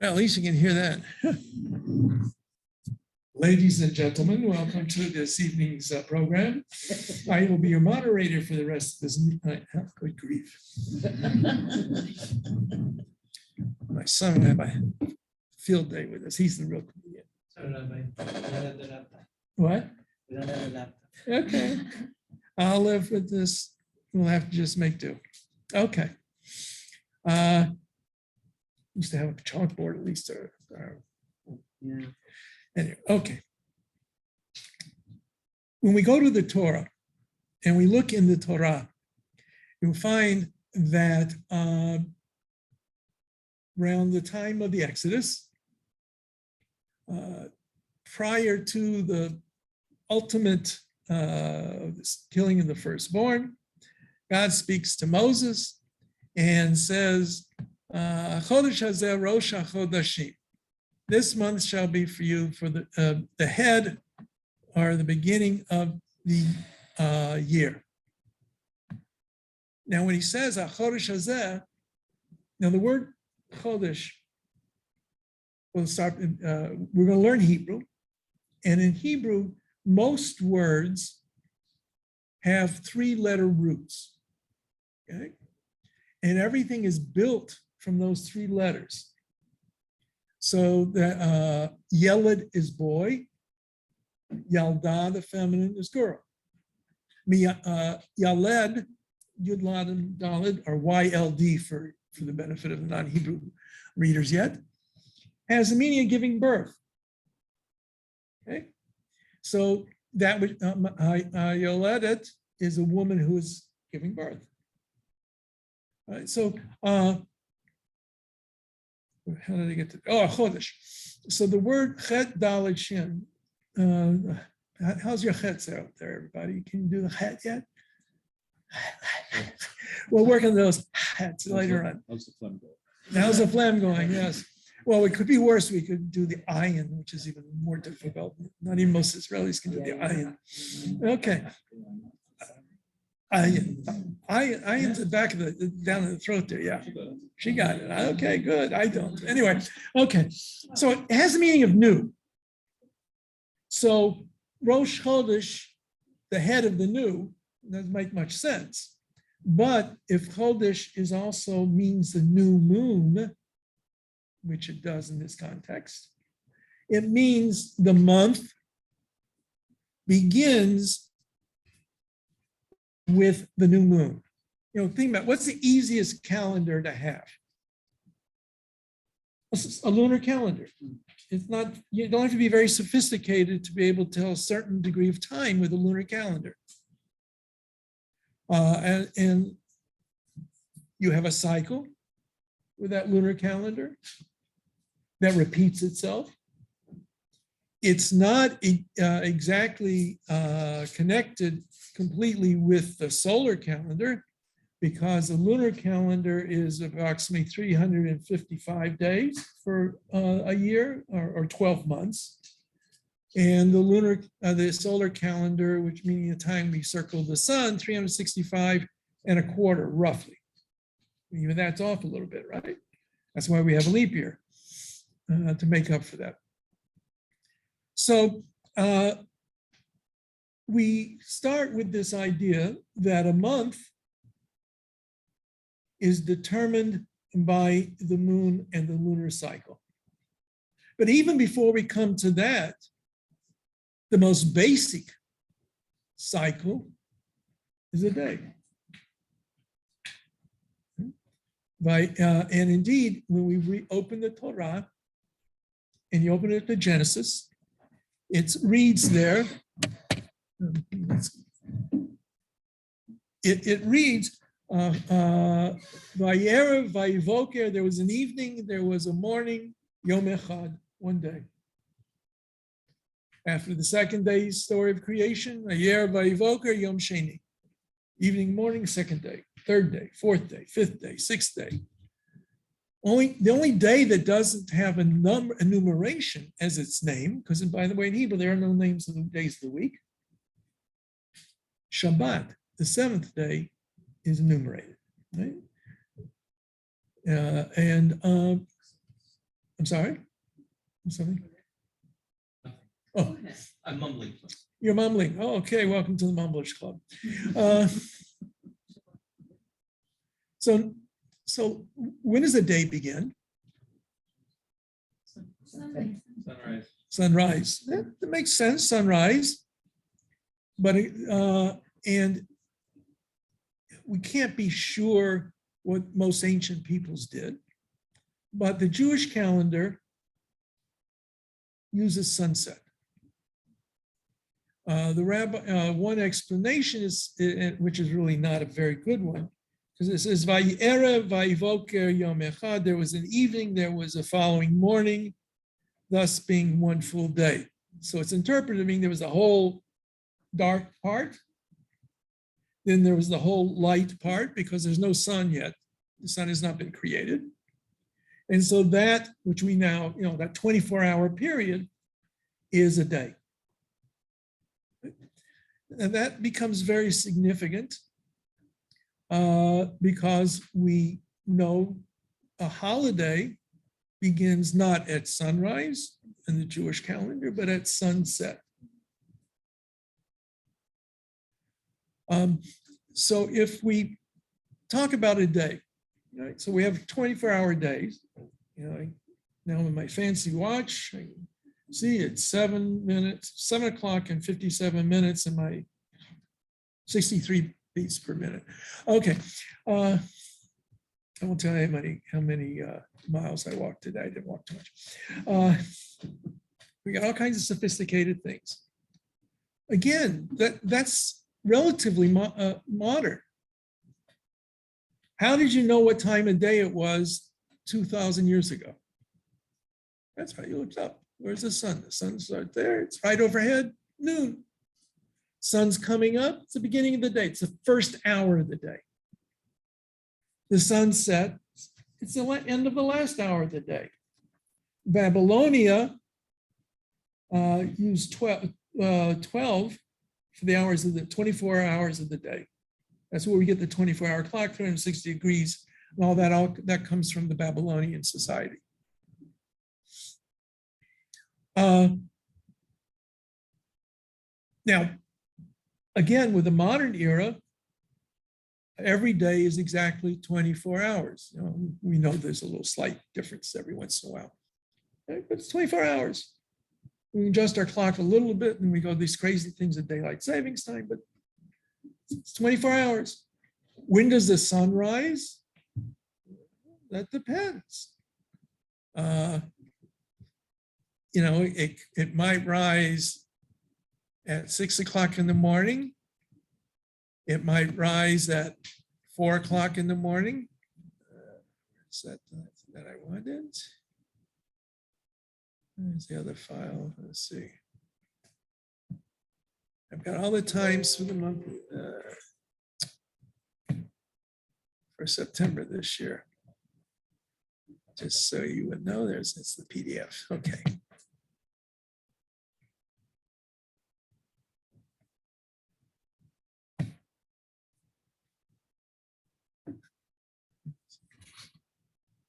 Well, at least you can hear that. Ladies and gentlemen, welcome to this evening's program. I will be your moderator for the rest of this night. Good grief. My son will have a field day with us. He's the real comedian. What? We don't have a laptop. Okay. I'll live with this. We'll have to just make do. Okay. Used to have a chalkboard at least. Yeah. Anyway, okay. When we go to the Torah and we look in the Torah, you'll find that around the time of the Exodus, prior to the ultimate killing of the firstborn, God speaks to Moses and says, Chodesh hazeh rosh hachodashim. This month shall be for you for the head or the beginning of the year. Now, when he says Chodesh hazeh, now the word Chodesh, we'll start. We're going to learn Hebrew, and in Hebrew, most words have three-letter roots. Okay, and everything is built from those three letters. So the Yeled is boy, Yalda, the feminine, is girl. Yaled, Yud Lad and Daled, or YLD for the benefit of the non-Hebrew readers yet, has the meaning of giving birth. Okay, so that would Yoledet is a woman who is giving birth. All right, so how did I get to? Oh, Chodesh. So the word Chet Dalet Shin. How's your Chet out there, everybody? Can you do the Chet yet? We'll work on those hats later on. How's the phlegm going? How's the phlegm going? Yes. Well, it could be worse. We could do the ayin, which is even more difficult. Not even most Israelis can do the ayin. Okay. Ayin's the back of the down in the throat there. Yeah, she got it. Okay, good. I don't. Anyway, okay. So it has the meaning of new. So Rosh Chodesh, the head of the new, doesn't make much sense. But if Chodesh is also means the new moon, which it does in this context, it means the month begins with the new moon. You know, think about what's the easiest calendar to have? A lunar calendar. It's not, you don't have to be very sophisticated to be able to tell a certain degree of time with a lunar calendar. And you have a cycle with that lunar calendar that repeats itself. It's not exactly connected completely with the solar calendar, because the lunar calendar is approximately 355 days for a year or 12 months. And the solar calendar, which meaning the time we circle the sun, 365 and a quarter, roughly. Even that's off a little bit, right? That's why we have a leap year to make up for that. So we start with this idea that a month is determined by the moon and the lunar cycle. But even before we come to that, the most basic cycle is a day. And indeed, when we reopen the Torah and you open it to Genesis, it reads there, it reads, Vayerev, Vayivoker, there was an evening, there was a morning, Yom Echad, one day. After the second day's story of creation, Vayerev, Vayivoker, Yom Sheni. Evening, morning, second day, third day, fourth day, fifth day, sixth day. The only day that doesn't have a numeration as its name, because by the way, in Hebrew, there are no names of the days of the week. Shabbat, the seventh day, is enumerated, right? I'm sorry? Something? Oh, I'm mumbling. you're mumbling. Oh, okay, welcome to the Mumblers Club. Uh, So when does the day begin? Sunrise. Sunrise. That makes sense, sunrise. But, and we can't be sure what most ancient peoples did, but the Jewish calendar uses sunset. One explanation is, which is really not a very good one, because it says, Vayera vayivoker yom echad, there was an evening, there was a following morning, thus being one full day. So it's interpreted to mean there was a whole dark part, then there was the whole light part, because there's no sun yet. The sun has not been created. And so that, which we now, that 24-hour period is a day. And that becomes very significant because we know a holiday begins not at sunrise in the Jewish calendar, but at sunset. So if we talk about a day, right? So we have 24-hour days. Now with my fancy watch, I see it's 7 o'clock and 57 minutes, and my 63 beats per minute. Okay. I won't tell you how many miles I walked today. I didn't walk too much. We got all kinds of sophisticated things. Again, that's relatively modern. How did you know what time of day it was 2,000 years ago? That's right, you looked up. Where's the sun? The sun's right there. It's right overhead, noon. Sun's coming up. It's the beginning of the day. It's the first hour of the day. The sun set. It's the end of the last hour of the day. Babylonia used 12 for the hours of the 24 hours of the day. That's where we get the 24-hour clock, 360 degrees, and all that comes from the Babylonian society. Now, again, with the modern era, every day is exactly 24 hours. We know there's a little slight difference every once in a while, okay? But it's 24 hours. We adjust our clock a little bit and we go these crazy things at daylight savings time, but it's 24 hours. When does the sun rise? That depends. It might rise at 6 o'clock in the morning. It might rise at 4 o'clock in the morning. Is that I wanted? Where's the other file? Let's see. I've got all the times for the month for September this year. Just so you would know, it's the PDF. Okay.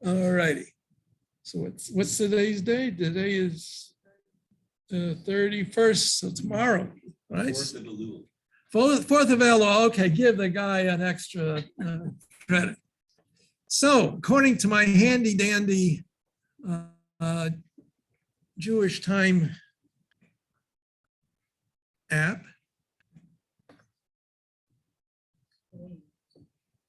All righty. So what's today's date? Today is the 31st, so tomorrow, right? 4th of Elul. 4th of Elul. Okay, give the guy an extra credit. So according to my handy dandy Jewish time app,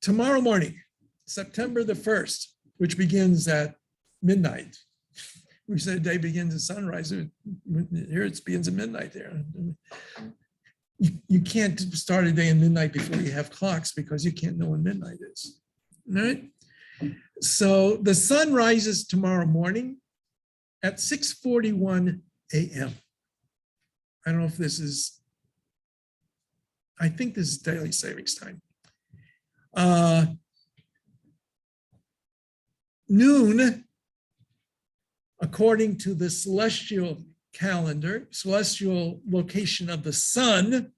tomorrow morning, September the 1st, which begins at midnight. We said a day begins at sunrise. Here it begins at midnight there. You can't start a day at midnight before you have clocks because you can't know when midnight is. All right? So the sun rises tomorrow morning at 6:41 a.m. I don't know if this is, I think this is daily savings time. Noon, according to the celestial calendar, celestial location of the sun,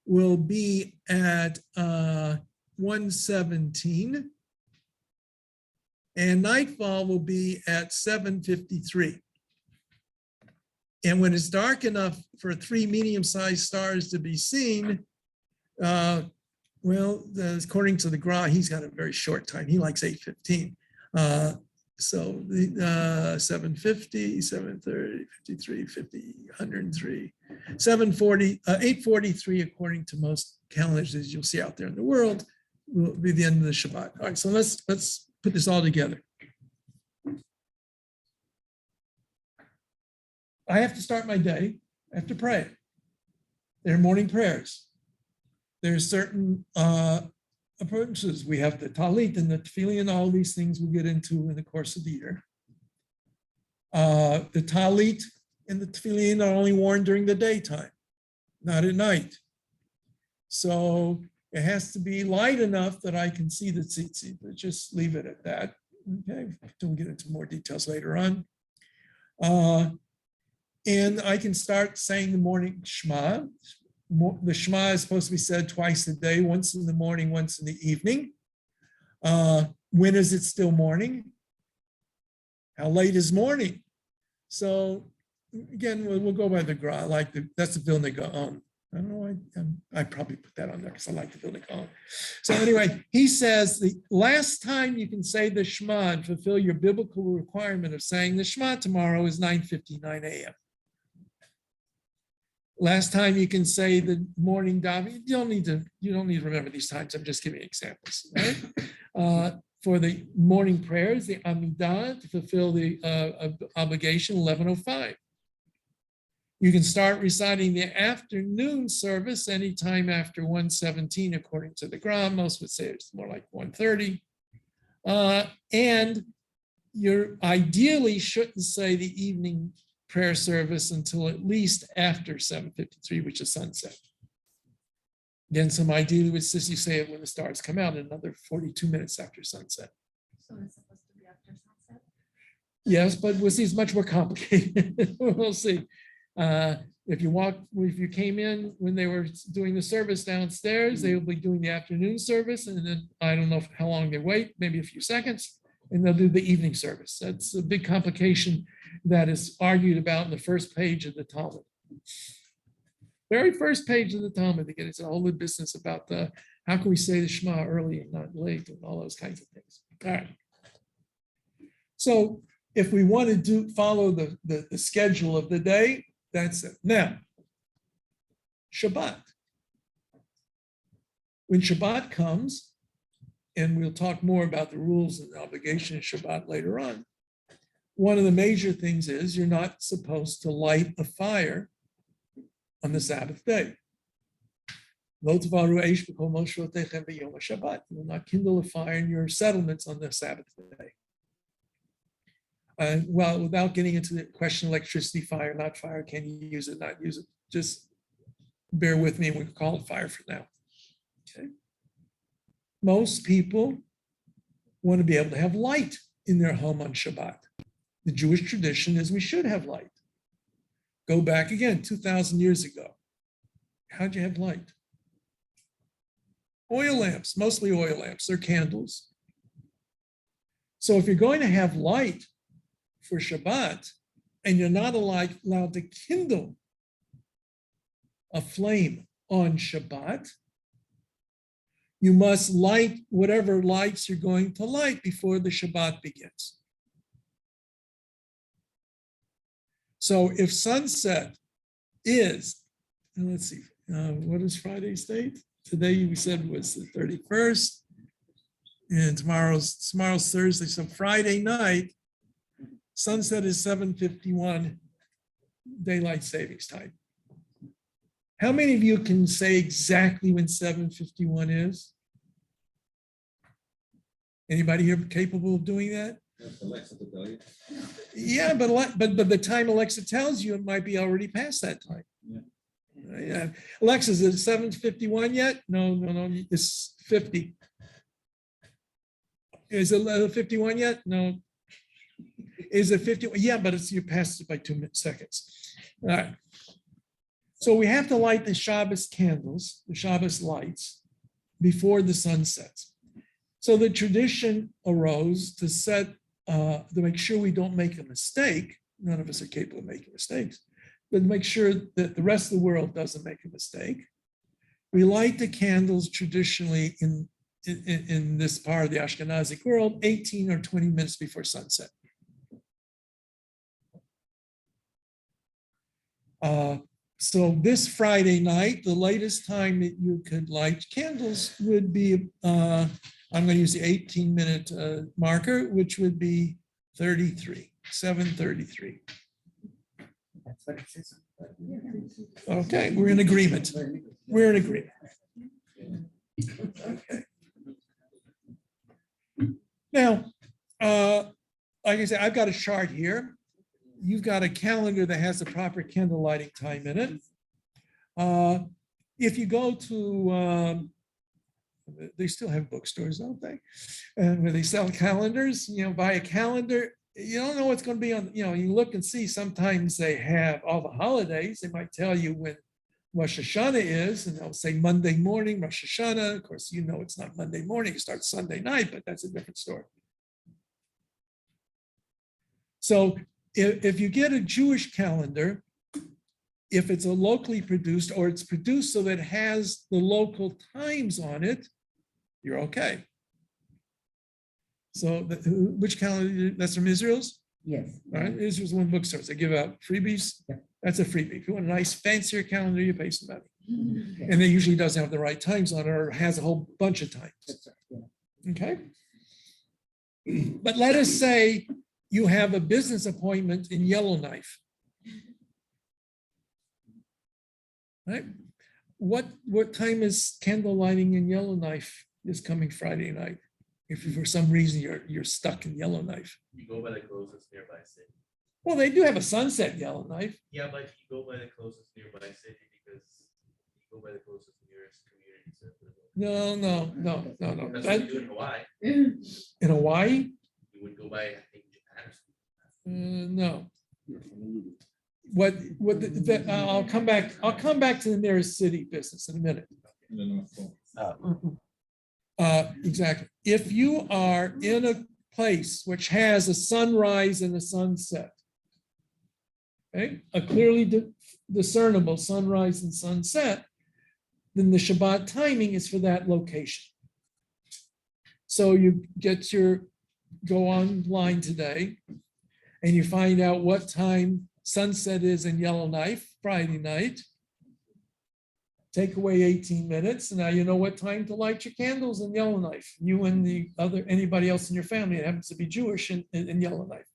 will be at 1:17. and nightfall will be at 7:53. And when it's dark enough for 3 medium-sized stars to be seen, according to the Gra, he's got a very short time. He likes 8:15. So the 7:50, 7:30, 53, 50, 103, 7:40, 8:43, according to most calendars as you'll see out there in the world, will be the end of the Shabbat. All right, so let's put this all together. I have to start my day. I have to pray. There are morning prayers. There's certain approaches. We have the talit and the tefillin, all these things we'll get into in the course of the year. The talit and the tefillin are only worn during the daytime, not at night. So it has to be light enough that I can see the tzitzit, but just leave it at that. Okay, we'll get into more details later on. And I can start saying the morning Shema. The Shema is supposed to be said twice a day, once in the morning, once in the evening. When is it still morning? How late is morning? So again, we'll go by the Gra. That's the Vilna Gaon. I don't know. I probably put that on there because I like the Vilna Gaon. So anyway, he says the last time you can say the Shema and fulfill your biblical requirement of saying the Shema tomorrow is 9:59 a.m. Last time you can say the morning daven, you don't need to remember these times. I'm just giving examples, right? For the morning prayers, the Amidah, to fulfill the obligation, 11:05. You can start reciting the afternoon service anytime after 1:17, according to the Gra. Most would say it's more like 1:30. And you ideally shouldn't say the evening prayer service until at least after 7:53, which is sunset. Again, some ideally would you say it when the stars come out, another 42 minutes after sunset. So it's supposed to be after sunset? Yes, but we'll see, it's much more complicated. We'll see. If you came in when they were doing the service downstairs, they will be doing the afternoon service, and then I don't know how long they wait, maybe a few seconds, and they'll do the evening service. That's a big complication that is argued about in the first page of the Talmud. Very first page of the Talmud, again, it's a whole business about how can we say the Shema early and not late and all those kinds of things. All right. So if we want to follow the schedule of the day, that's it. Now, Shabbat. When Shabbat comes, and we'll talk more about the rules and the obligation of Shabbat later on, one of the major things is you're not supposed to light a fire on the Sabbath day. You will not kindle a fire in your settlements on the Sabbath day. Well, without getting into the question, electricity, fire, not fire, can you use it, not use it? Just bear with me and we can call it fire for now. Okay. Most people want to be able to have light in their home on Shabbat. The Jewish tradition is we should have light. Go back again, 2,000 years ago. How'd you have light? Oil lamps, mostly oil lamps. They're candles. So if you're going to have light for Shabbat, and you're not allowed to kindle a flame on Shabbat, you must light whatever lights you're going to light before the Shabbat begins. So if sunset is, and let's see, what is Friday's date? Today we said was the 31st, and tomorrow's Thursday. So Friday night, sunset is 7:51 daylight savings time. How many of you can say exactly when 7:51 is? Anybody here capable of doing that? Alexa to tell you. Yeah, but the time Alexa tells you, it might be already past that time. Yeah. Alexa, is it 7:51 yet? No, it's 50. Is it 51 yet? No. Is it 51? Yeah, but you passed it by 2 seconds. All right. So we have to light the Shabbos candles, the Shabbos lights, before the sun sets. So the tradition arose to to make sure we don't make a mistake. None of us are capable of making mistakes, but to make sure that the rest of the world doesn't make a mistake. We light the candles traditionally in this part of the Ashkenazic world, 18 or 20 minutes before sunset. So this Friday night, the latest time that you could light candles would be, I'm going to use the 18-minute marker, which would be 7:33. That's what it says. Okay, we're in agreement. We're in agreement. Okay. Now, like I said, I've got a chart here. You've got a calendar that has the proper candle lighting time in it. If you go to, they still have bookstores, don't they? And where they sell calendars, buy a calendar. You don't know what's going to be on, you look and see, sometimes they have all the holidays. They might tell you when Rosh Hashanah is, and they'll say Monday morning, Rosh Hashanah. Of course, it's not Monday morning, it starts Sunday night, but that's a different story. So if you get a Jewish calendar, if it's a locally produced or it's produced so that it has the local times on it, you're okay. So which calendar, that's from Israel's? Yes. All right, Israel's one bookstores. They give out freebies. Yeah. That's a freebie. If you want a nice fancier calendar, you pay some money. And it usually doesn't have the right times on it or has a whole bunch of times. That's right, yeah. Okay. But let us say you have a business appointment in Yellowknife. Right? What time is candle lighting in Yellowknife this coming Friday night? If for some reason you're stuck in Yellowknife. You go by the closest nearby city. Well, they do have a sunset in Yellowknife. Yeah, but you go by the closest nearby city because you go by the closest nearest community center. No. That's what you do in Hawaii. In Hawaii? You would go by, I think, Japan or something. No. I'll come back to the nearest city business in a minute. Exactly. If you are in a place which has a sunrise and a sunset, okay, a clearly discernible sunrise and sunset, then the Shabbat timing is for that location. So you go online today and you find out what time sunset is in Yellowknife, Friday night. Take away 18 minutes, and now you know what time to light your candles in Yellowknife. You and anybody else in your family that happens to be Jewish in Yellowknife.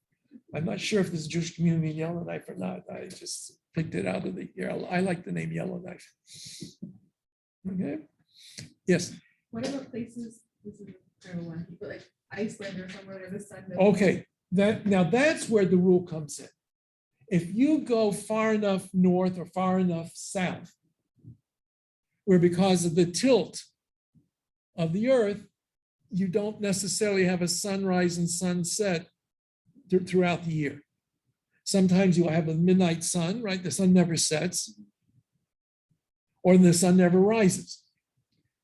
I'm not sure if there's a Jewish community in Yellowknife or not. I just picked it out of the air. I like the name Yellowknife. Okay. Yes. What about places, this is kind of one, but like Iceland or somewhere where the sun. Okay. That's where the rule comes in. If you go far enough north or far enough south, where because of the tilt of the earth, you don't necessarily have a sunrise and sunset throughout the year. Sometimes you'll have a midnight sun, right? The sun never sets, or the sun never rises.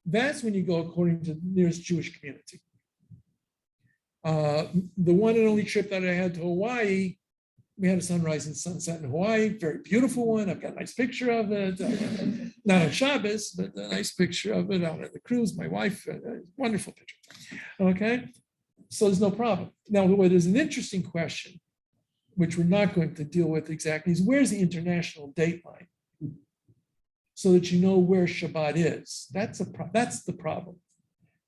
That's when you go according to the nearest Jewish community. The one and only trip that I had to Hawaii, we had a sunrise and sunset in Hawaii, very beautiful one. I've got a nice picture of it. Not on Shabbos, but a nice picture of it out at the cruise. My wife, wonderful picture. Okay, so there's no problem. Now, what is an interesting question, which we're not going to deal with exactly, is where's the international date line? So that you know where Shabbat is. That's the problem.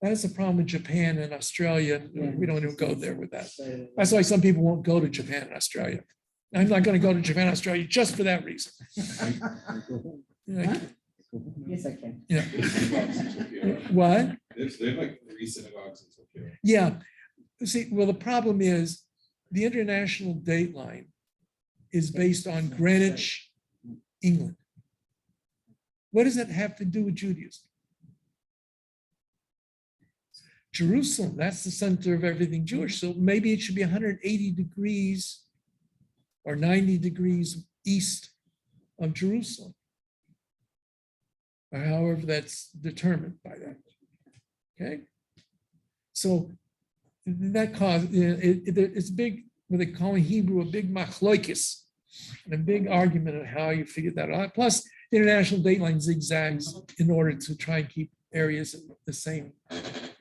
That is a problem in Japan and Australia. We don't even go there with that. That's why some people won't go to Japan and Australia. I'm not going to go to Japan and Australia just for that reason. Yes, I can. Yeah. What? They have like 3 synagogues in Tokyo. Yeah. See, well, the problem is the international date line is based on Greenwich, England. What does that have to do with Judaism? Jerusalem, that's the center of everything Jewish. So maybe it should be 180 degrees or 90 degrees east of Jerusalem, or however that's determined by that. Okay. So that caused, it's big, what they call in Hebrew, a big machloikis, and a big argument of how you figure that out. Plus, the international date line zigzags in order to try and keep areas the same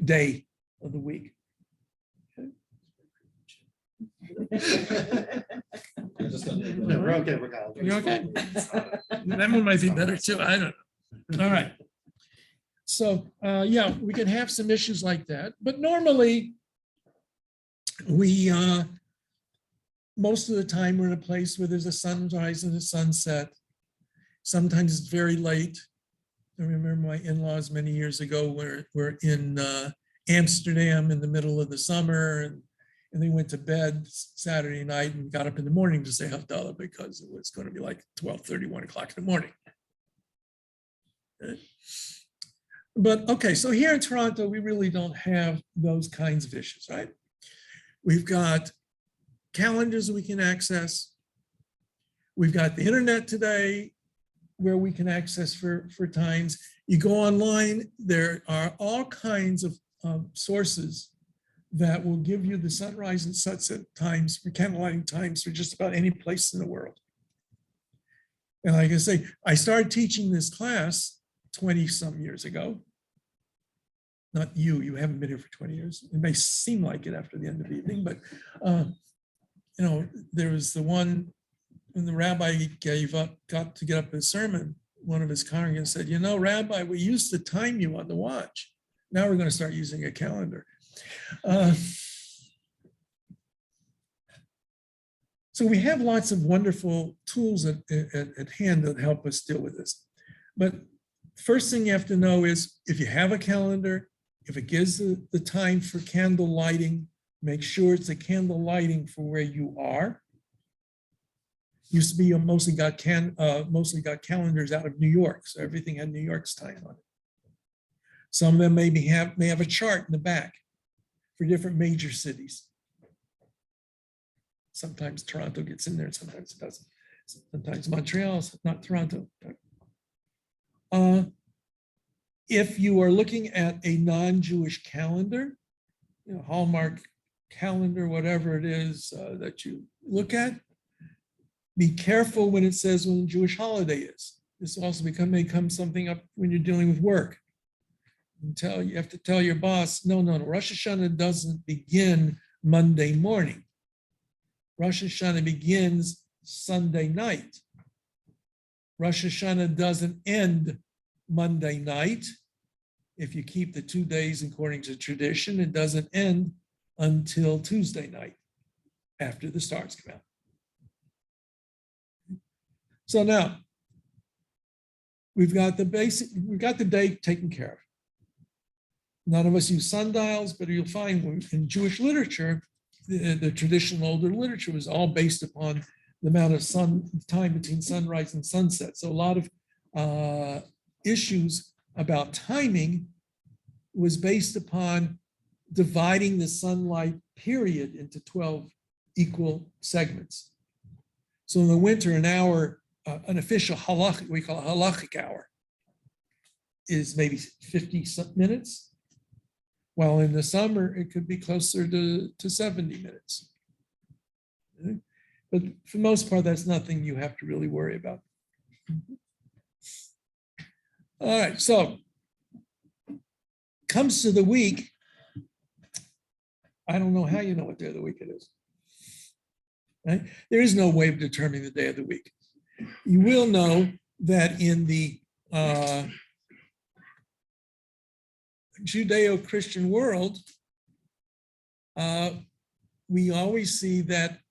day of the week. No, we're okay, we're Kyle. You okay? That one might be better too. I don't know. All right. So, yeah, we can have some issues like that, but normally we, most of the time we're in a place where there's a sunrise and a sunset. Sometimes it's very late. I remember my in-laws many years ago were in Amsterdam in the middle of the summer, and they went to bed Saturday night and got up in the morning to say Havdalah because it was going to be like 12:30, 1 o'clock in the morning. But okay, so here in Toronto, we really don't have those kinds of issues, right? We've got calendars we can access. We've got the internet today where we can access for times. You go online, there are all kinds of sources that will give you the sunrise and sunset times for candlelighting times for just about any place in the world. And like I say, I started teaching this class 20 some years ago. Not you, you haven't been here for 20 years. It may seem like it after the end of the evening, but you know, there was the one when the rabbi got to get up his sermon, one of his congregants said, you know, Rabbi, we used to time you on the watch. Now we're going to start using a calendar. So we have lots of wonderful tools at hand that help us deal with this. But first thing you have to know is if you have a calendar, if it gives the time for candle lighting, make sure it's a candle lighting for where you are. Used to be you mostly got calendars out of New York, so everything had New York's time on it. Some of them may have a chart in the back for different major cities. Sometimes Toronto gets in there, sometimes it doesn't. Sometimes Montreal, not Toronto. If you are looking at a non-Jewish calendar, you know, Hallmark calendar, whatever it is that you look at, be careful when it says when the Jewish holiday is. This also may come something up when you're dealing with work. You have to tell your boss, no, Rosh Hashanah doesn't begin Monday morning. Rosh Hashanah begins Sunday night. Rosh Hashanah doesn't end Monday night. If you keep the 2 days according to tradition, it doesn't end until Tuesday night after the stars come out. So now we've got the day taken care of. None of us use sundials, but you'll find in Jewish literature, the traditional older literature was all based upon the amount of time between sunrise and sunset. So a lot of issues about timing was based upon dividing the sunlight period into 12 equal segments. So in the winter, an hour, an official halachic, we call a halachic hour, is maybe 50 minutes. While in the summer, it could be closer to 70 minutes. Okay? But for the most part, that's nothing you have to really worry about. All right, so comes to the week. I don't know how you know what day of the week it is. Right? There is no way of determining the day of the week. You will know that in the Judeo-Christian world, we always see that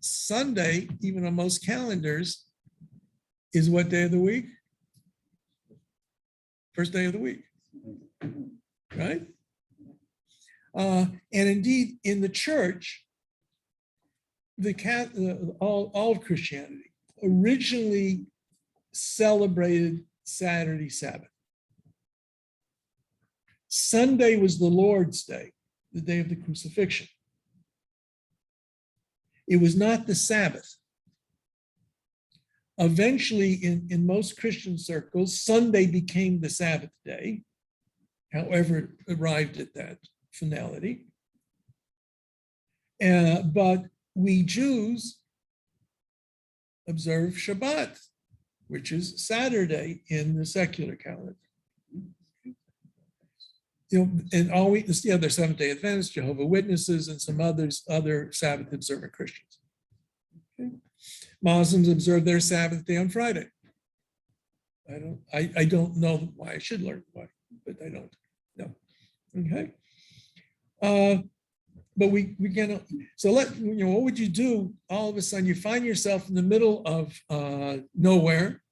Sunday, even on most calendars, is what day of the week? First day of the week, right? And indeed, in the church, all of Christianity originally celebrated Saturday Sabbath. Sunday was the Lord's Day, the day of the crucifixion. It was not the Sabbath. Eventually, in most Christian circles, Sunday became the Sabbath day, however it arrived at that finality. But we Jews observe Shabbat, which is Saturday in the secular calendar. And always the other Seventh-day Adventists, Jehovah's Witnesses, and some other Sabbath observant Christians. Okay. Muslims observe their Sabbath day on Friday. I don't know why. I should learn why, but I don't. No. Okay. But we can. So what would you do? All of a sudden, you find yourself in the middle of nowhere.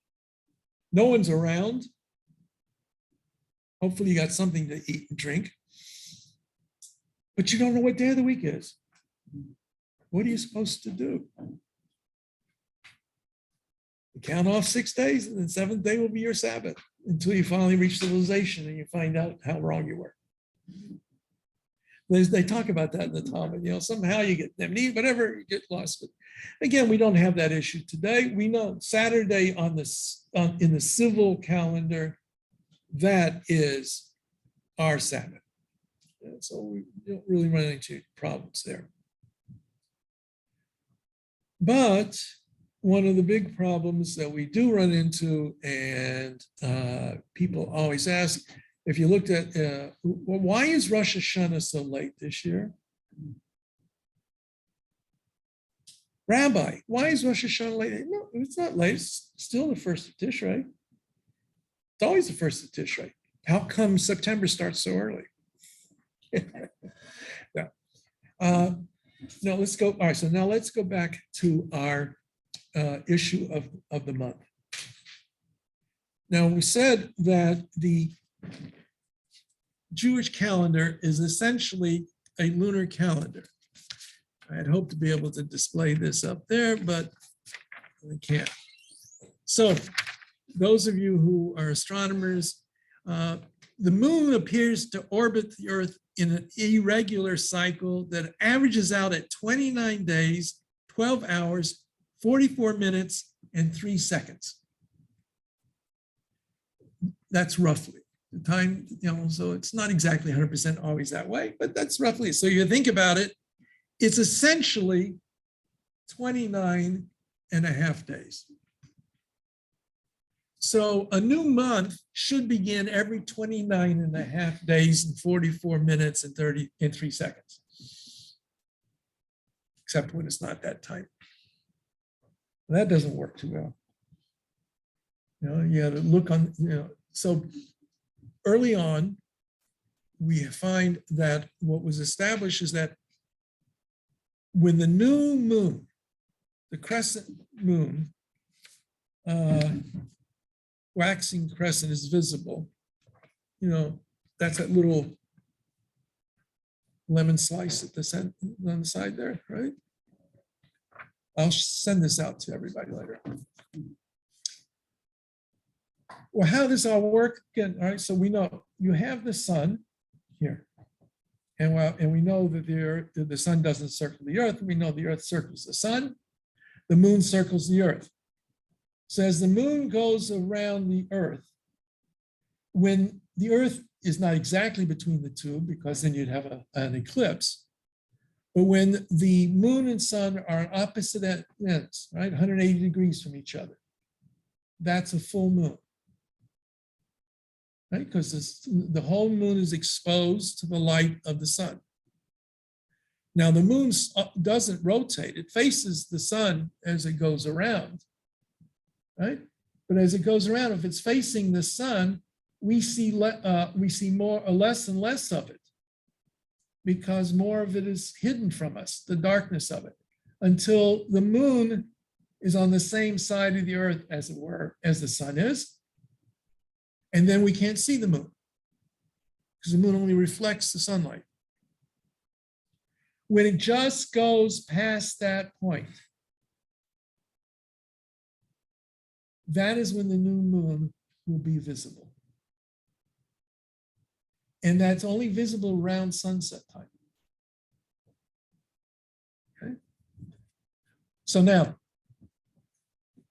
No one's around. Hopefully you got something to eat and drink, but you don't know what day of the week is. What are you supposed to do? You count off 6 days, and the seventh day will be your Sabbath until you finally reach civilization and you find out how wrong you were. They talk about that in the Talmud. Somehow you get them, whatever, you get lost. But again, we don't have that issue today. We know Saturday in the civil calendar, that is our Sabbath. So we don't really run into problems there. But one of the big problems that we do run into, and people always ask, if you looked at, why is Rosh Hashanah so late this year? Rabbi, why is Rosh Hashanah late? No, it's not late. It's still the first of Tishrei. It's always the first of Tishrei. How come September starts so early? Yeah. No, let's go. All right, so now let's go back to our issue of the month. Now, we said that the Jewish calendar is essentially a lunar calendar. I had hoped to be able to display this up there, but I can't. So those of you who are astronomers, the moon appears to orbit the Earth in an irregular cycle that averages out at 29 days, 12 hours, 44 minutes, and 3 seconds. That's roughly the time, so it's not exactly 100% always that way, but that's roughly. So you think about it, it's essentially 29 and a half days. So a new month should begin every 29 and a half days and 44 minutes and 3 seconds. Except when it's not that time. That doesn't work too well. You have to look on, so early on, we find that what was established is that when the new moon, the crescent moon, waxing crescent is visible, that's that little lemon slice at the on the side there, right? I'll send this out to everybody later. Well, how does all work? Again, all right, so we know you have the sun here. And we know that the sun doesn't circle the earth. We know the earth circles the sun. The moon circles the earth. So as the moon goes around the earth, when the earth is not exactly between the two, because then you'd have an eclipse, but when the moon and sun are opposite ends, right, 180 degrees from each other, that's a full moon. Right? Because the whole moon is exposed to the light of the sun. Now, the moon doesn't rotate. It faces the sun as it goes around, right? But as it goes around, if it's facing the sun, we see more or less and less of it, because more of it is hidden from us, the darkness of it, until the moon is on the same side of the earth, as it were, as the sun is. And then we can't see the moon, because the moon only reflects the sunlight. When it just goes past that point, that is when the new moon will be visible. And that's only visible around sunset time. Okay. So now,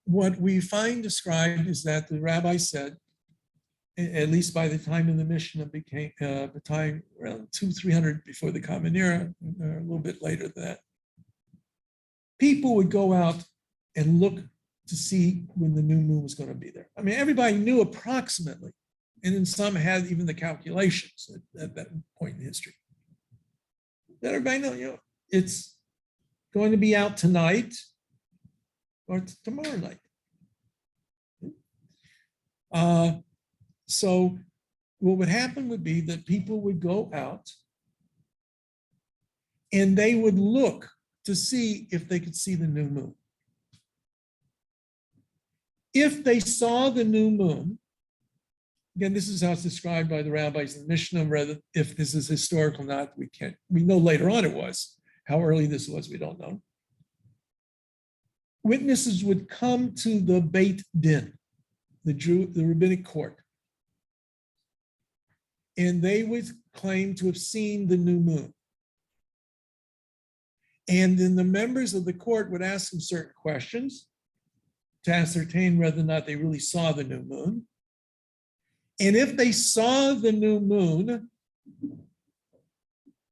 what we find described is that the rabbi said, at least by the time of the Mishnah became, the time around 200-300 before the Common Era, or a little bit later than that. People would go out and look to see when the new moon was going to be there. I mean, everybody knew approximately, and then some had even the calculations at that point in history. Let everybody know, it's going to be out tonight or tomorrow night. So what would happen would be that people would go out and they would look to see if they could see the new moon. If they saw the new moon, again, this is how it's described by the rabbis in the Mishnah, rather if this is historical or not, we know later on it was. How early this was, we don't know. Witnesses would come to the Beit Din, the rabbinic court, and they would claim to have seen the new moon. And then the members of the court would ask them certain questions to ascertain whether or not they really saw the new moon. And if they saw the new moon,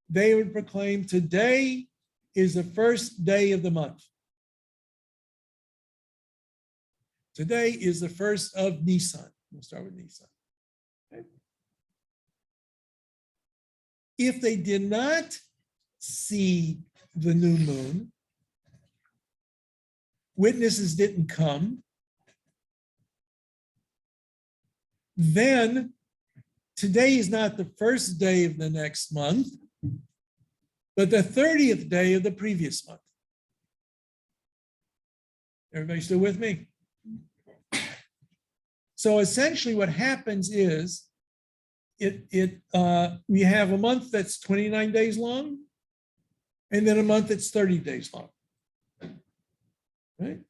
they would proclaim, today is the first day of the month. Today is the first of Nisan. We'll start with Nisan. Okay. If they did not see the new moon, witnesses didn't come, then today is not the first day of the next month, but the 30th day of the previous month. Everybody still with me? So essentially what happens is we have a month that's 29 days long, and then a month that's 30 days long. Right?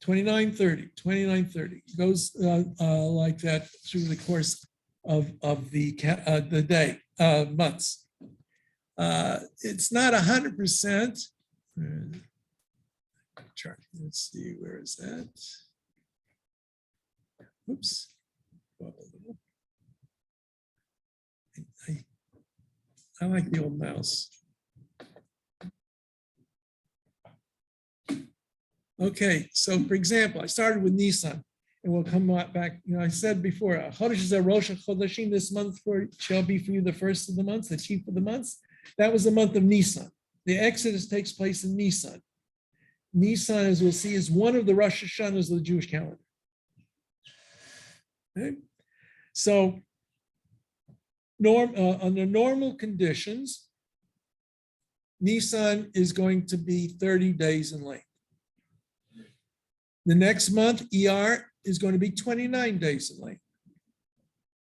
29, 30, 29, 30. It goes like that through the course of the day, months. It's not 100%. Chart. Let's see, where is that? Oops. I like the old mouse. Okay, so for example, I started with Nisan, and we'll come back. I said before, Chodesh Rosh Chodeshim, this month shall be for you the first of the months, the chief of the months. That was the month of Nisan. The Exodus takes place in Nisan. Nisan, as we'll see, is one of the Rosh Hashanahs of the Jewish calendar. Okay? So, under normal conditions, Nisan is going to be 30 days in length. The next month, ER, is going to be 29 days in length.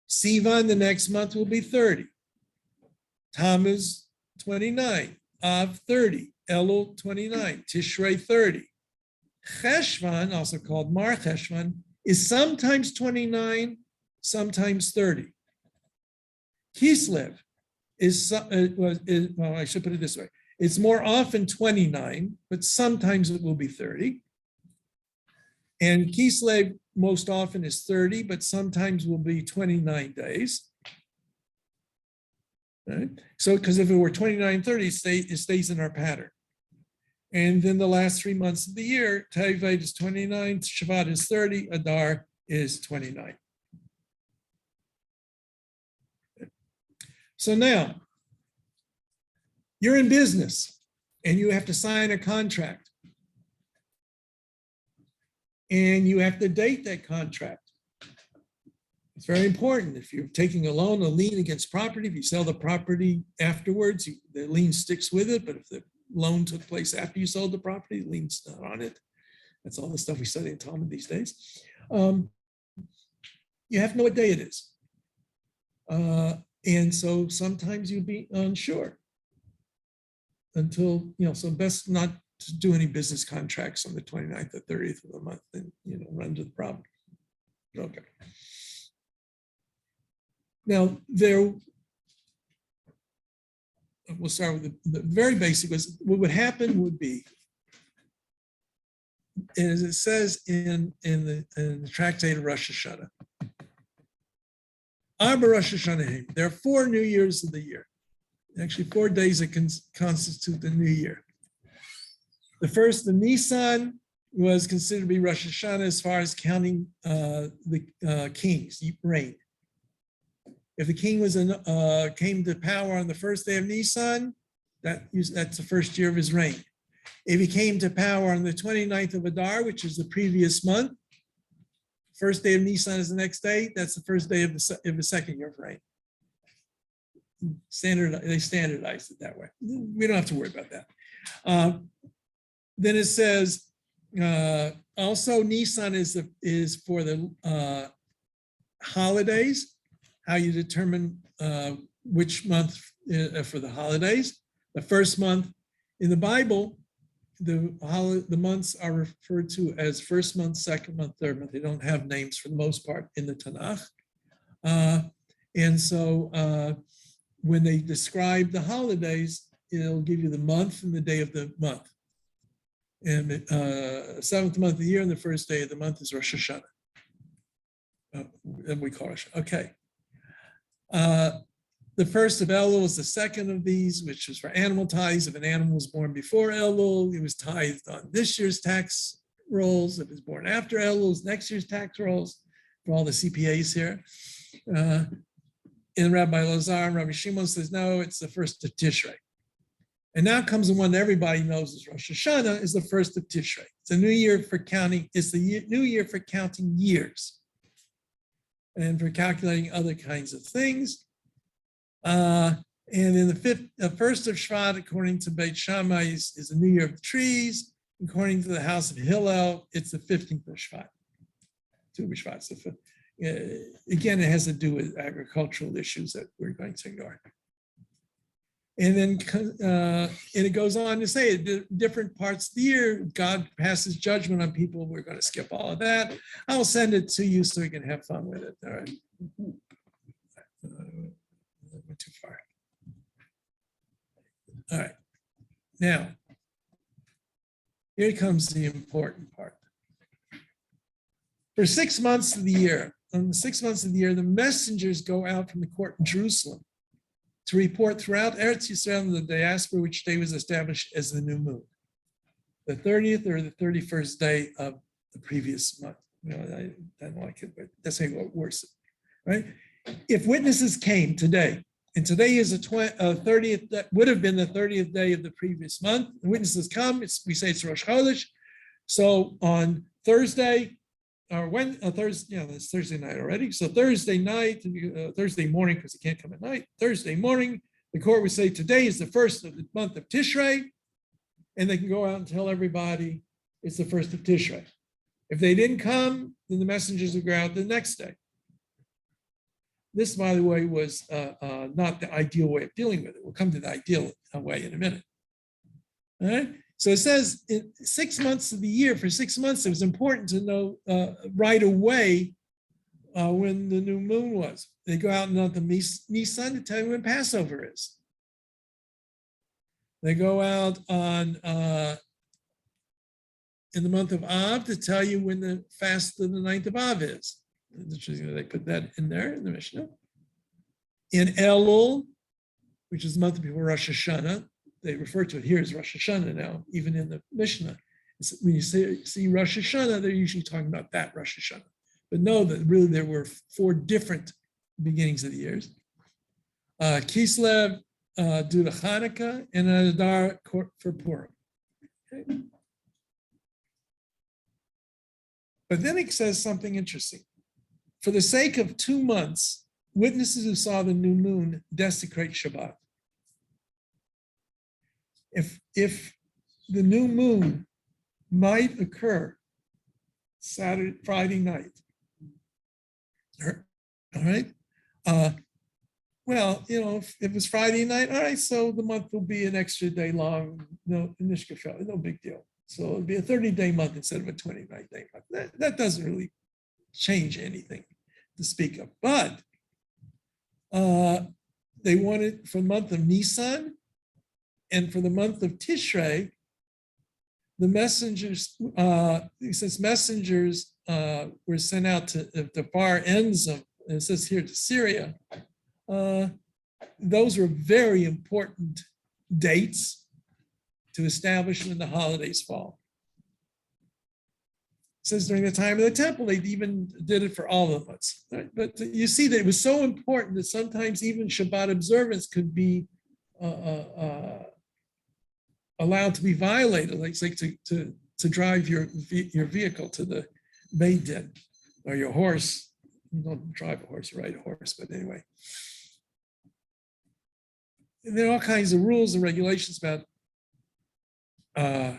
Sivan, the next month, will be 30. Tammuz, 29. Av, 30. Elul, 29. Tishrei, 30. Cheshvan, also called Mar Cheshvan, is sometimes 29, sometimes 30. Kislev well, I should put it this way. It's more often 29, but sometimes it will be 30. And Kislev most often is 30, but sometimes will be 29 days. Right? So, because if it were 29, 30, it stays in our pattern. And then the last 3 months of the year, Tevet is 29, Shvat is 30, Adar is 29. So now, you're in business and you have to sign a contract. And you have to date that contract. It's very important. If you're taking a loan, a lien against property, if you sell the property afterwards, the lien sticks with it. But if the loan took place after you sold the property, the lien's not on it. That's all the stuff we study in Talmud these days. You have to know what day it is. And so sometimes you'd be unsure until, so best not to do any business contracts on the 29th or 30th of the month and, run into the problem. Okay. Now, we'll start with the very basic was what would happen would be, as it says in the tractate of Rosh Hashanah, Arba Rosh Hashanah. There are 4 New Years of the year. Actually, 4 days that can constitute the New Year. The first, the Nisan, was considered to be Rosh Hashanah as far as counting the king's reign. If the king came to power on the first day of Nisan, that's the first year of his reign. If he came to power on the 29th of Adar, which is the previous month, first day of Nisan is the next day, that's the first day of the second year of reign. They standardized it that way. We don't have to worry about that. Then it says, also Nisan is for the holidays, how you determine which month for the holidays. The first month in the Bible, the months are referred to as first month, second month, third month. They don't have names for the most part in the Tanakh. And so when they describe the holidays, it'll give you the month and the day of the month. And seventh month of the year and the first day of the month is Rosh Hashanah. And we call Rosh Hashanah. Okay. The first of Elul is the second of these, which is for animal tithes. If an animal was born before Elul, it was tithed on this year's tax rolls. If it was born after Elul, it's next year's tax rolls for all the CPAs here. And Rabbi Lazar and Rabbi Shimon says, no, it's the first of Tishrei. And now comes the one that everybody knows is Rosh Hashanah, is the first of Tishrei. It's a new year for counting. It's the new year for counting years and for calculating other kinds of things. And then the first of Shvat, according to Beit Shammai, is the new year of the trees. According to the house of Hillel, it's the 15th of Shvat. Tu B'Shvat. Again, it has to do with agricultural issues that we're going to ignore. And then and it goes on to say different parts of the year, God passes judgment on people. We're going to skip all of that. I'll send it to you so you can have fun with it. All right. Went too far. All right. Now, here comes the important part. For 6 months of the year, on the 6 months of the year, the messengers go out from the court in Jerusalem to report throughout Eretz Yisrael and the diaspora, which day was established as the new moon, the 30th or the 31st day of the previous month. You know, I don't like it, but that's how it works, right? If witnesses came today, and today is the 30th, that would have been the 30th day of the previous month. The witnesses come, we say it's Rosh Chodesh. So on Thursday, or when Thursday, yeah, that's Thursday night already. So Thursday night, Thursday morning, because it can't come at night. Thursday morning, the court would say today is the first of the month of Tishrei, and they can go out and tell everybody it's the first of Tishrei. If they didn't come, then the messengers would go out the next day. This, by the way, was not the ideal way of dealing with it. We'll come to the ideal way in a minute. All right. So it says in 6 months of the year, for 6 months, it was important to know right away when the new moon was. They go out on the Nisan to tell you when Passover is. They go out on in the month of Av to tell you when the fast of the 9th of Av is. They put that in there in the Mishnah. In Elul, which is the month before Rosh Hashanah, they refer to it here as Rosh Hashanah now, even in the Mishnah. When you see Rosh Hashanah, they're usually talking about that Rosh Hashanah. But know that really there were 4 different beginnings of the years. Kislev, due to Hanukkah, and Adar for Purim. Okay. But then it says something interesting. For the sake of 2 months, witnesses who saw the new moon desecrate Shabbat. If the new moon might occur Friday night, all right? Well, you know, if it was Friday night, all right, so the month will be an extra day long, no big deal. So it'll be a 30-day month instead of a 29-day month. That doesn't really change anything to speak of. But they wanted for the month of Nisan and for the month of Tishrei, the messengers, since messengers were sent out to the far ends of it says here to Syria. Those were very important dates to establish when the holidays fall. It says during the time of the temple, they even did it for all of us. Right? But you see that it was so important that sometimes even Shabbat observance could be allowed to be violated, like to drive your vehicle to the Beit Din, or your horse. You don't drive a horse, you ride a horse, but anyway. And there are all kinds of rules and regulations about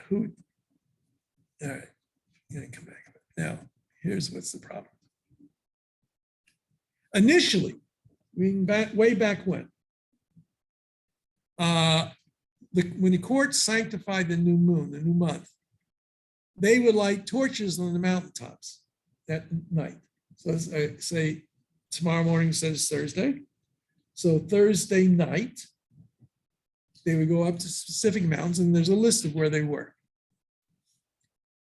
who. All right, come back. Now, here's what's the problem. Initially, way back when, when the court sanctified the new moon, the new month, they would light torches on the mountaintops that night. So say tomorrow morning says Thursday. So Thursday night, they would go up to specific mountains, and there's a list of where they were.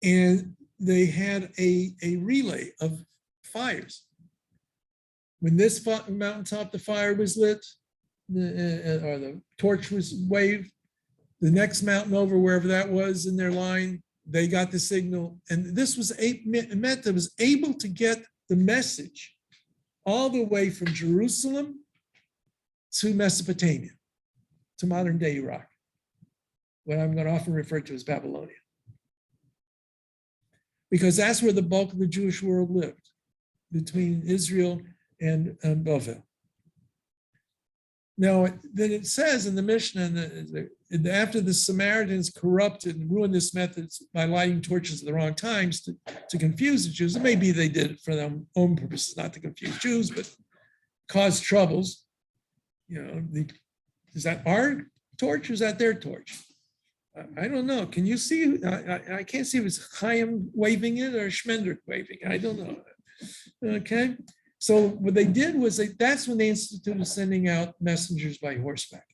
And they had a relay of fires. When this mountaintop, the fire was lit, or the torch was waved, the next mountain over, wherever that was in their line, they got the signal. And this was meant that it was able to get the message all the way from Jerusalem to Mesopotamia, to modern day Iraq, what I'm going to often refer to as Babylonia. Because that's where the bulk of the Jewish world lived, between Israel and Bavel. Now, then it says in the Mishnah, after the Samaritans corrupted and ruined this method by lighting torches at the wrong times to confuse the Jews, and maybe they did it for their own purposes, not to confuse Jews, but cause troubles. Is that our torch or is that their torch? I don't know. Can you see? I can't see if it's Chaim waving it or Schmendrick waving it. I don't know. Okay. So what they did was that's when they instituted sending out messengers by horseback.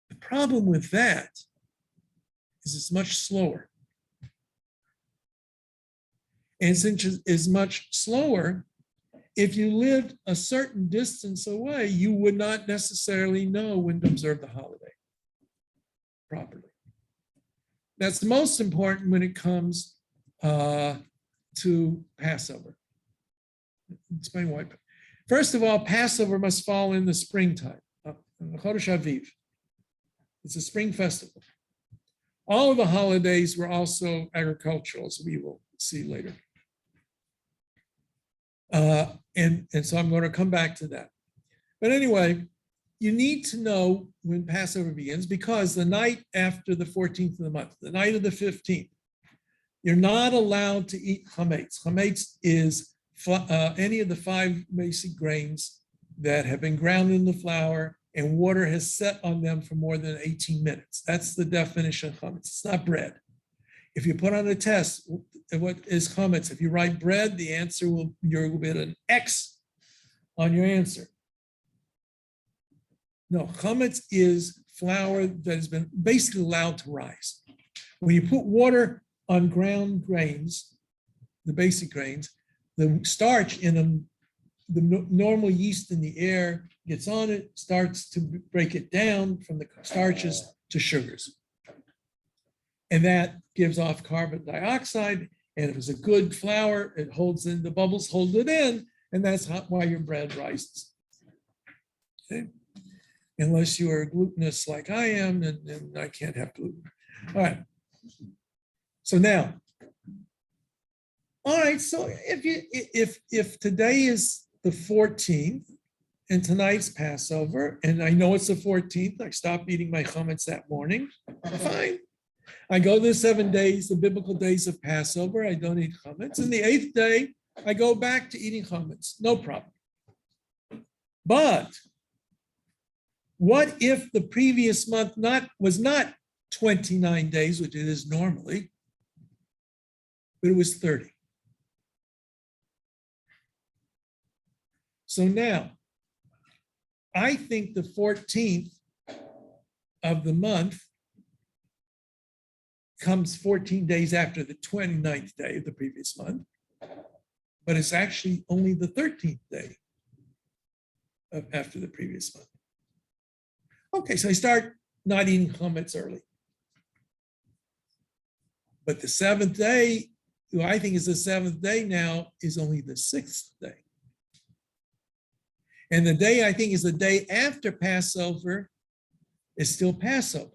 The problem with that is it's much slower. And since it's much slower, if you lived a certain distance away, you would not necessarily know when to observe the holiday properly. That's most important when it comes to Passover. Explain why. First of all, Passover must fall in the springtime, Chodesh Aviv. It's a spring festival. All of the holidays were also agricultural, as we will see later. And so I'm going to come back to that. But anyway, you need to know when Passover begins, because the night after the 14th of the month, the night of the 15th, you're not allowed to eat chametz. Chametz is any of the 5 basic grains that have been ground into flour and water has set on them for more than 18 minutes. That's the definition of chametz. It's not bread. If you put on a test, what is chametz? If you write bread, the answer will get an X on your answer. No, chametz is flour that has been basically allowed to rise. When you put water on ground grains, the basic grains, the starch in them, the normal yeast in the air gets on it, starts to break it down from the starches to sugars. And that gives off carbon dioxide. And if it's a good flour, it holds in, the bubbles hold it in, and that's why your bread rises. Okay? Unless you are glutinous like I am, and I can't have gluten. All right. So now, all right, so if today is the 14th and tonight's Passover, and I know it's the 14th, I stopped eating my chametz that morning, fine. I go the 7 days, the biblical days of Passover, I don't eat chametz. And the 8th day, I go back to eating chametz, no problem. But what if the previous month was not 29 days, which it is normally, but it was 30? So now, I think the 14th of the month comes 14 days after the 29th day of the previous month. but it's actually only the 13th day after the previous month. Okay, so I start not eating chametz early. But the seventh day, who I think is the seventh day now, is only the sixth day. And the day I think is the day after Passover is still Passover.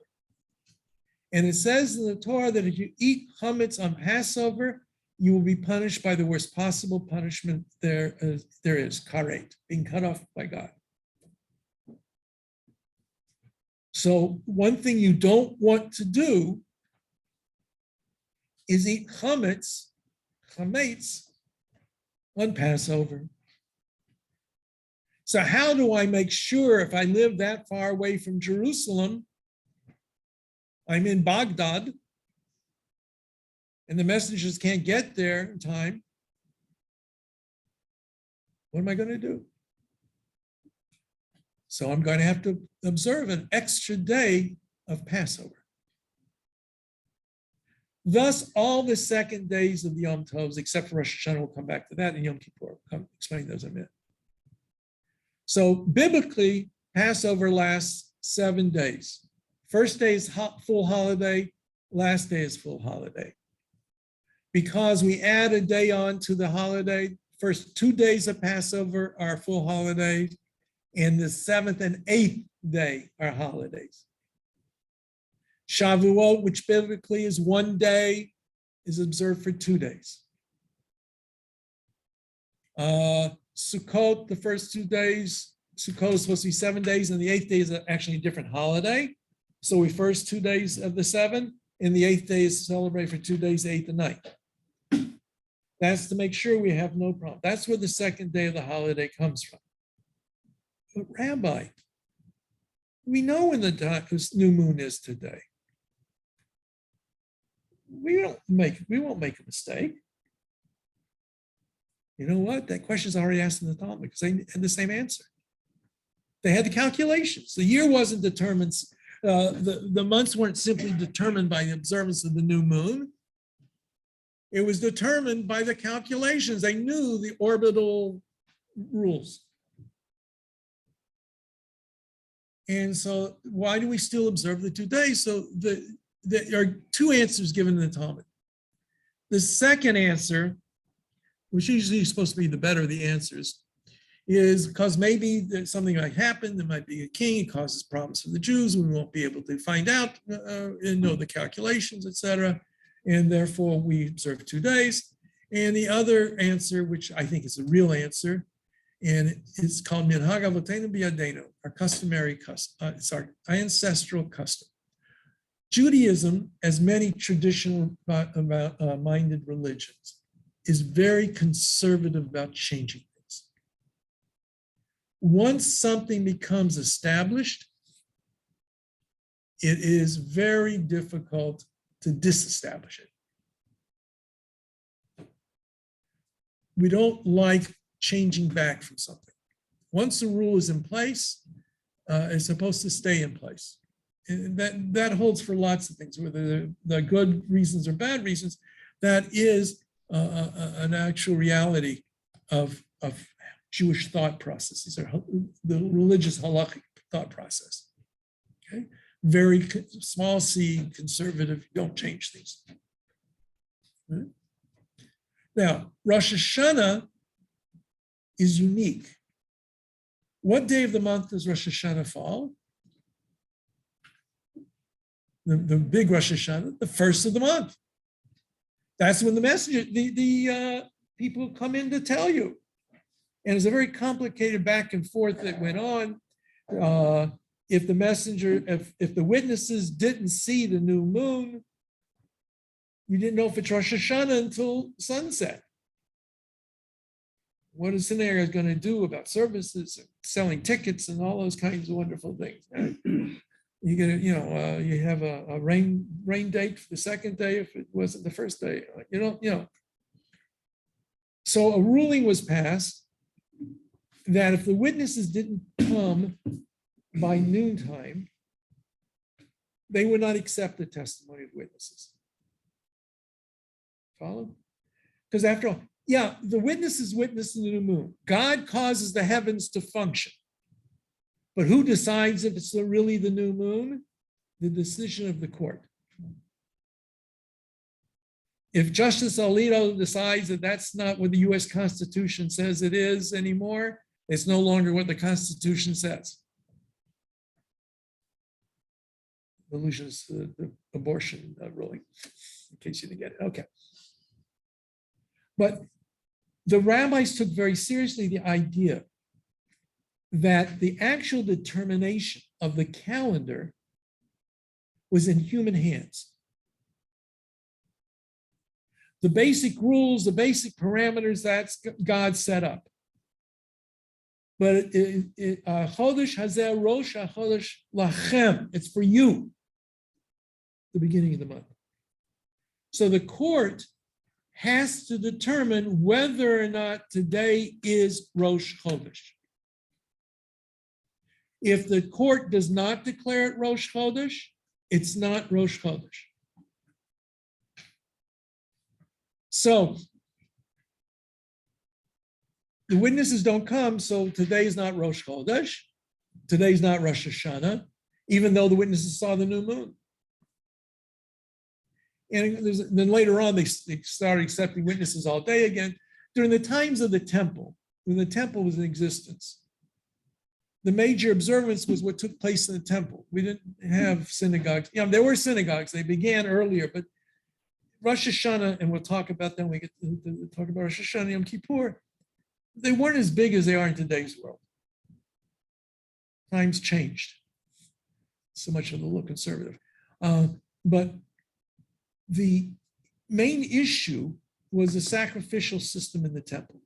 And it says in the Torah that if you eat chametz on Passover, you will be punished by the worst possible punishment there is, karet, being cut off by God. So one thing you don't want to do is eat chametz on Passover. So how do I make sure if I live that far away from Jerusalem, I'm in Baghdad, and the messengers can't get there in time? What am I going to do? So I'm going to have to observe an extra day of Passover. Thus, all the second days of the Yom Tovs, except for Rosh Hashanah, we'll come back to that, and Yom Kippur. I'll explain those in a minute. So biblically, Passover lasts 7 days. First day is full holiday, last day is full holiday. Because we add a day on to the holiday, first 2 days of Passover are full holidays, and the 7th and 8th day are holidays. Shavuot, which biblically is 1 day, is observed for 2 days. Sukkot, the first 2 days, Sukkot is supposed to be 7 days, and the 8th day is actually a different holiday. So we first 2 days of the 7, and the 8th day is celebrated for 2 days, 8th and 9th. That's to make sure we have no problem. That's where the second day of the holiday comes from. But Rabbi, we know when the new moon is today. We won't make a mistake. You know what? That question is already asked in the Talmud because they had the same answer. They had the calculations. The year wasn't determined. The months weren't simply determined by the observance of the new moon. It was determined by the calculations. They knew the orbital rules. And so why do we still observe the 2 days? So there are 2 answers given in the Talmud. The second answer, which usually is supposed to be the better of the answers, is because maybe something might happen, there might be a king, it causes problems for the Jews, we won't be able to find out and know the calculations, etc. And therefore we observe 2 days. And the other answer, which I think is the real answer, and it's called Minhag Avotenu B'Yadenu, our customary custom, it's our ancestral custom. Judaism, as many traditional minded religions, is very conservative about changing things. Once something becomes established, it is very difficult to disestablish it. We don't like changing back from something. Once a rule is in place, it's supposed to stay in place. And that holds for lots of things, whether they're good reasons or bad reasons. That is an actual reality of Jewish thought processes, or the religious halachic thought process. Okay, very small c, conservative, don't change things. Right? Now, Rosh Hashanah is unique. What day of the month does Rosh Hashanah fall? The big Rosh Hashanah, the first of the month. That's when the messenger, the people come in to tell you. And it's a very complicated back and forth that went on. If the messenger, if the witnesses didn't see the new moon, you didn't know if it's Rosh Hashanah until sunset. What is Scenario going to do about services and selling tickets and all those kinds of wonderful things? You get a, you have a rain date for the second day if it wasn't the first day. So a ruling was passed that if the witnesses didn't come by noontime, they would not accept the testimony of witnesses. Follow? Because after all, Yeah, the witnesses witness the new moon. God causes the heavens to function. But who decides if it's really the new moon? The decision of the court. If Justice Alito decides that that's not what the US Constitution says it is anymore, it's no longer what the Constitution says. Volusia's the abortion ruling, in case you didn't get it. Okay. But the rabbis took very seriously the idea that the actual determination of the calendar was in human hands. The basic rules, the basic parameters, that's God set up. But Chodesh Hazeh Rosh HaChodesh Lachem, it's for you, the beginning of the month. So the court has to determine whether or not today is Rosh Chodesh. If the court does not declare it Rosh Chodesh, it's not Rosh Chodesh. So the witnesses don't come, so today is not Rosh Chodesh. Today is not Rosh Hashanah, even though the witnesses saw the new moon. And then later on, they started accepting witnesses all day again. During the times of the temple, when the temple was in existence, the major observance was what took place in the temple. We didn't have synagogues. Yeah, there were synagogues. They began earlier, but Rosh Hashanah, and we'll talk about that when we get to talk about Rosh Hashanah, Yom Kippur, they weren't as big as they are in today's world. Times changed. So much of the little conservative. But the main issue was the sacrificial system in the temple.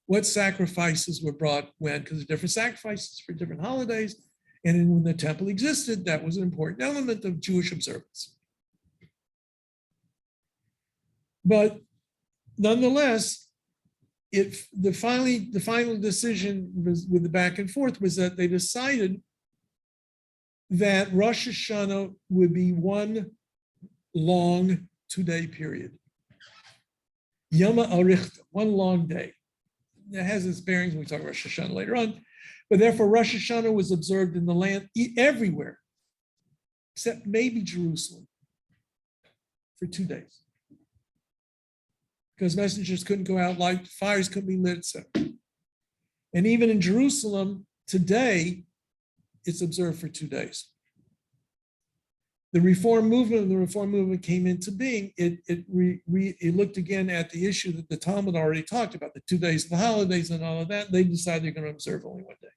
What sacrifices were brought when, because there are different sacrifices for different holidays. And then when the temple existed, that was an important element of Jewish observance. But nonetheless, the final decision was, with the back and forth, was that they decided that Rosh Hashanah would be one long 2-day period. Yom Arichta, one long day. It has its bearings when we talk about Rosh Hashanah later on, but therefore Rosh Hashanah was observed in the land everywhere, except maybe Jerusalem, for 2 days. Because messengers couldn't go out, light fires couldn't be lit, etc. And even in Jerusalem today, it's observed for 2 days. The Reform movement came into being. It looked again at the issue that the Talmud already talked about, the 2 days of the holidays and all of that. They decided they're going to observe only 1 day.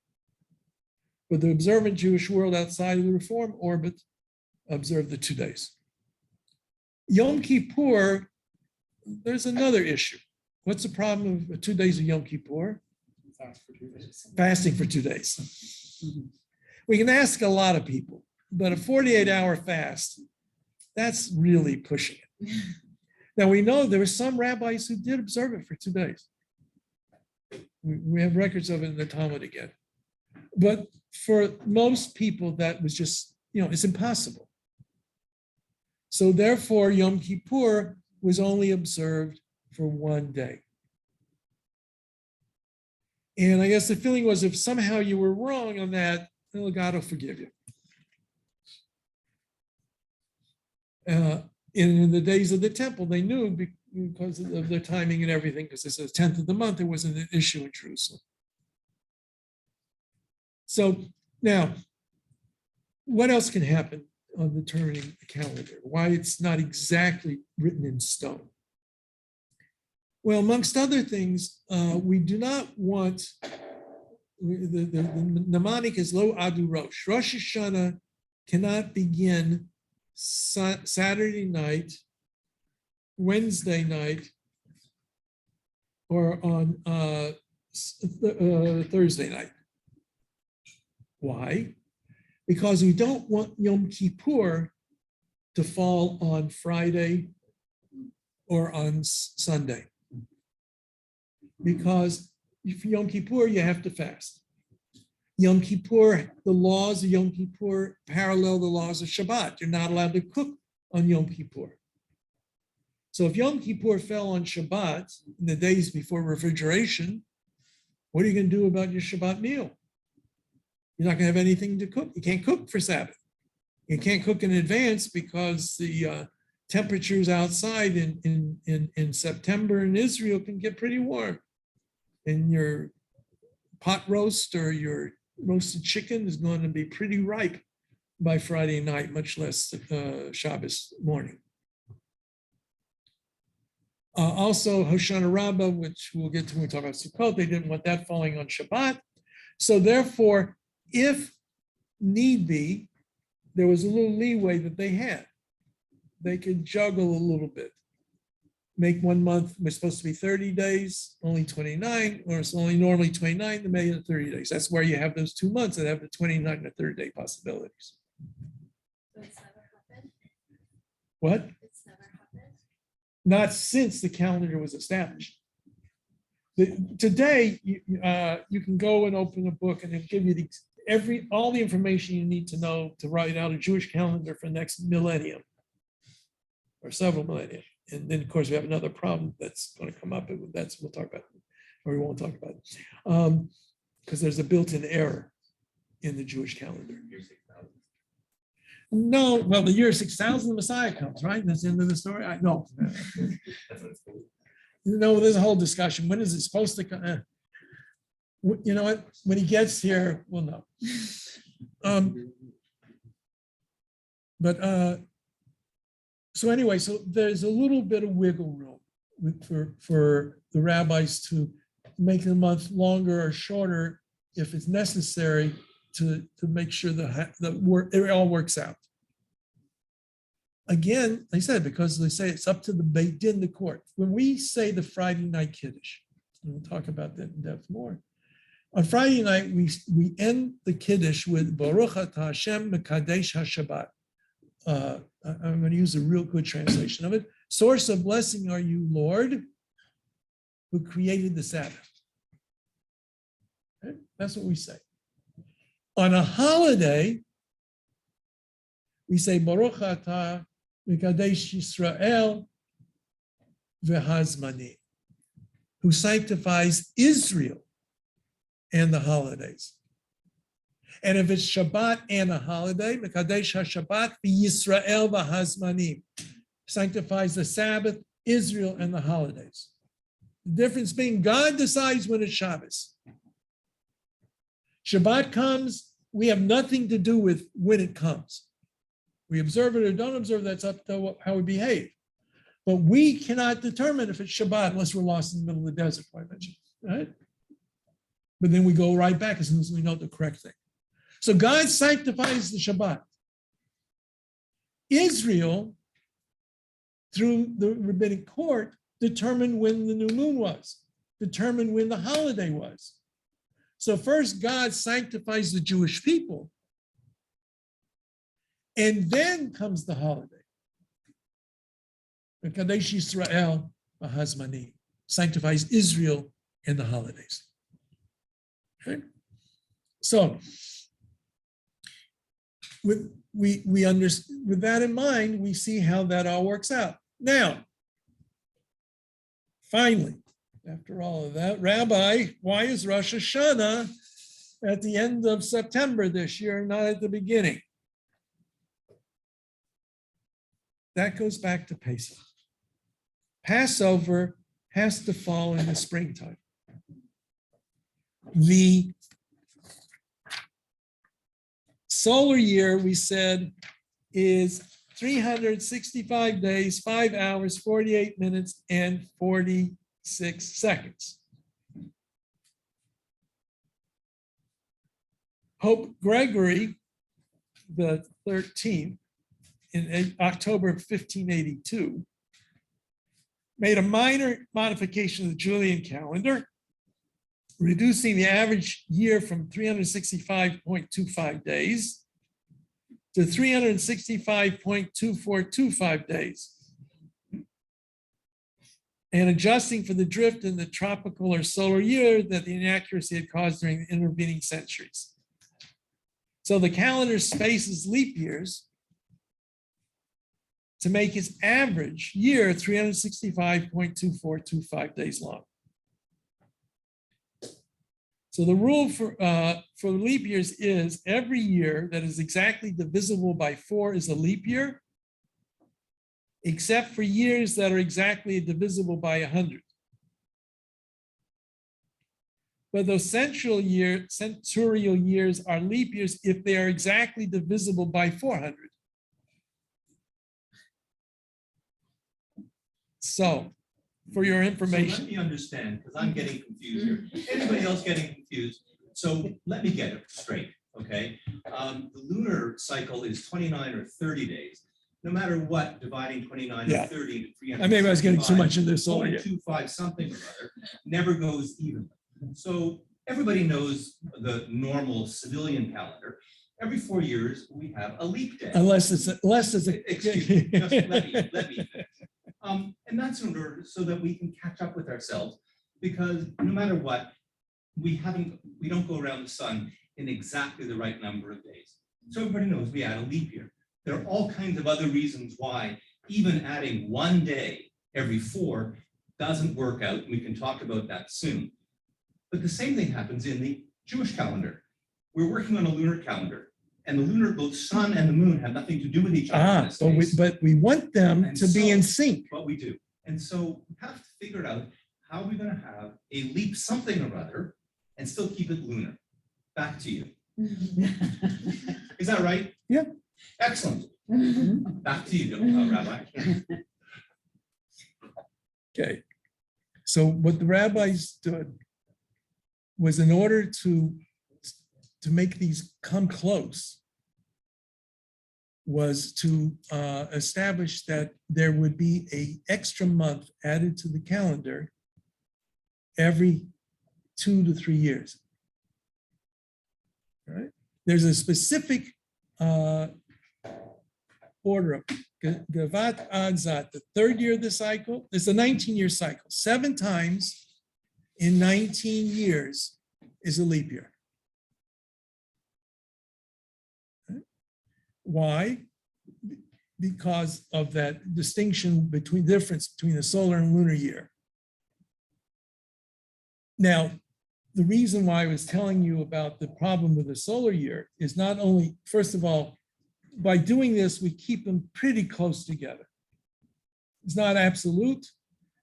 But the observant Jewish world outside of the Reform orbit observed the 2 days. Yom Kippur, there's another issue. What's the problem of 2 days of Yom Kippur? Fasting for 2 days. We can ask a lot of people, but a 48-hour fast, that's really pushing it. Now, we know there were some rabbis who did observe it for 2 days. We have records of it in the Talmud again. But for most people, that was just, it's impossible. So therefore, Yom Kippur was only observed for 1 day. And I guess the feeling was, if somehow you were wrong on that, well, God will forgive you. In the days of the temple, they knew because of the timing and everything, because it's the 10th of the month, it wasn't an issue in Jerusalem. So now, what else can happen on determining the calendar? Why it's not exactly written in stone? Well, amongst other things, we do not want, the mnemonic is Lo Adu Rosh. Rosh Hashanah cannot begin Saturday night, Wednesday night, or on Thursday night. Why? Because we don't want Yom Kippur to fall on Friday or on Sunday. Because for Yom Kippur, you have to fast. Yom Kippur, the laws of Yom Kippur parallel the laws of Shabbat. You're not allowed to cook on Yom Kippur. So if Yom Kippur fell on Shabbat, in the days before refrigeration, what are you going to do about your Shabbat meal? You're not going to have anything to cook. You can't cook for Sabbath. You can't cook in advance because the temperatures outside in September in Israel can get pretty warm. And your pot roast or your roasted chicken is going to be pretty ripe by Friday night, much less Shabbos morning. Also, Hoshana Rabbah, which we'll get to when we talk about Sukkot, they didn't want that falling on Shabbat. So therefore, if need be, there was a little leeway that they had. They could juggle a little bit. Make 1 month, was supposed to be 30 days, only 29, or it's only normally 29, they made it 30 days. That's where you have those 2 months that have the 29 and the 30-day possibilities. So it's never happened. What? It's never happened. Not since the calendar was established. Today, you can go and open a book and it'll give you all the information you need to know to write out a Jewish calendar for next millennium or several millennia. And then, of course, we have another problem that's going to come up. That's we'll talk about, or we won't talk about it, because there's a built-in error in the Jewish calendar. Year 6,000. No, well, the year 6,000, the Messiah comes, right? That's the end of the story. No, That's what it's called. no, there's a whole discussion. When is it supposed to come? You know what? When he gets here, we'll know. So anyway, so there's a little bit of wiggle room for the rabbis to make the month longer or shorter if it's necessary to make sure it all works out. Again, like I said, because they say it's up to the Beit Din, the court. When we say the Friday night Kiddush, and we'll talk about that in depth more. On Friday night, we end the Kiddush with Baruch Atah Hashem Mekadesh HaShabbat. I'm going to use a real good translation of it. Source of blessing are you, Lord, who created the Sabbath. Okay? That's what we say. On a holiday, we say Baruch Atah Mekadesh Yisrael v'hazmanim, who sanctifies Israel and the holidays. And if it's Shabbat and a holiday, Mekadesh HaShabbat v'Yisrael v'hazmanim, sanctifies the Sabbath, Israel, and the holidays. The difference being God decides when it's Shabbos. Shabbat comes, we have nothing to do with when it comes. We observe it or don't observe, that's up to how we behave. But we cannot determine if it's Shabbat unless we're lost in the middle of the desert, like I mentioned, right? But then we go right back as soon as we know the correct thing. So God sanctifies the Shabbat. Israel, through the rabbinic court, determined when the new moon was, determined when the holiday was. So first God sanctifies the Jewish people, and then comes the holiday. Mekadesh Yisrael v'hazmanim, sanctifies Israel and the holidays. Okay? So with that in mind, we see how that all works out. Now, finally, after all of that, Rabbi, why is Rosh Hashanah at the end of September this year, not at the beginning? That goes back to Pesach. Passover has to fall in the springtime. The solar year, we said, is 365 days, 5 hours, 48 minutes, and 46 seconds. Pope Gregory the 13th, in October of 1582, made a minor modification of the Julian calendar, reducing the average year from 365.25 days to 365.2425 days, and adjusting for the drift in the tropical or solar year that the inaccuracy had caused during the intervening centuries. So the calendar spaces leap years to make its average year 365.2425 days long. So the rule for leap years is every year that is exactly divisible by 4 is a leap year, except for years that are exactly divisible by 100. But those centurial years are leap years if they are exactly divisible by 400. So, for your So let information, me understand, because I'm getting confused here. Anybody else getting confused? So let me get it straight, okay? The lunar cycle is 29 or 30 days. No matter what, dividing 29 Yeah. or 30 to 300. maybe I was getting too much into solar. year. 0.25 something or other never goes evenly. So everybody knows the normal civilian calendar. Every 4 years, we have a leap day. Unless it's Excuse me, just let me finish. And that's in order so that we can catch up with ourselves, because no matter what, we don't go around the sun in exactly the right number of days. So everybody knows we add a leap year. There are all kinds of other reasons why even adding 1 day every 4 doesn't work out. We can talk about that soon. But the same thing happens in the Jewish calendar. We're working on a lunar calendar, and both sun and the moon have nothing to do with each other in this case. But we want them And to be in so- sync. But we do. And so we have to figure out how we're going to have a leap something or other and still keep it lunar. Back to you. Is that right? Yeah. Excellent. Back to you, Rabbi. Okay. So what the rabbis did was in order to make these come close was to establish that there would be an extra month added to the calendar every 2 to 3 years. All right? There's a specific order of Gavat Ad Zat, the 3rd year of the cycle. It's a 19-year cycle. 7 times in 19 years is a leap year. Why? Because of that distinction difference between the solar and lunar year. Now, the reason why I was telling you about the problem with the solar year is not only, first of all, by doing this, we keep them pretty close together. It's not absolute.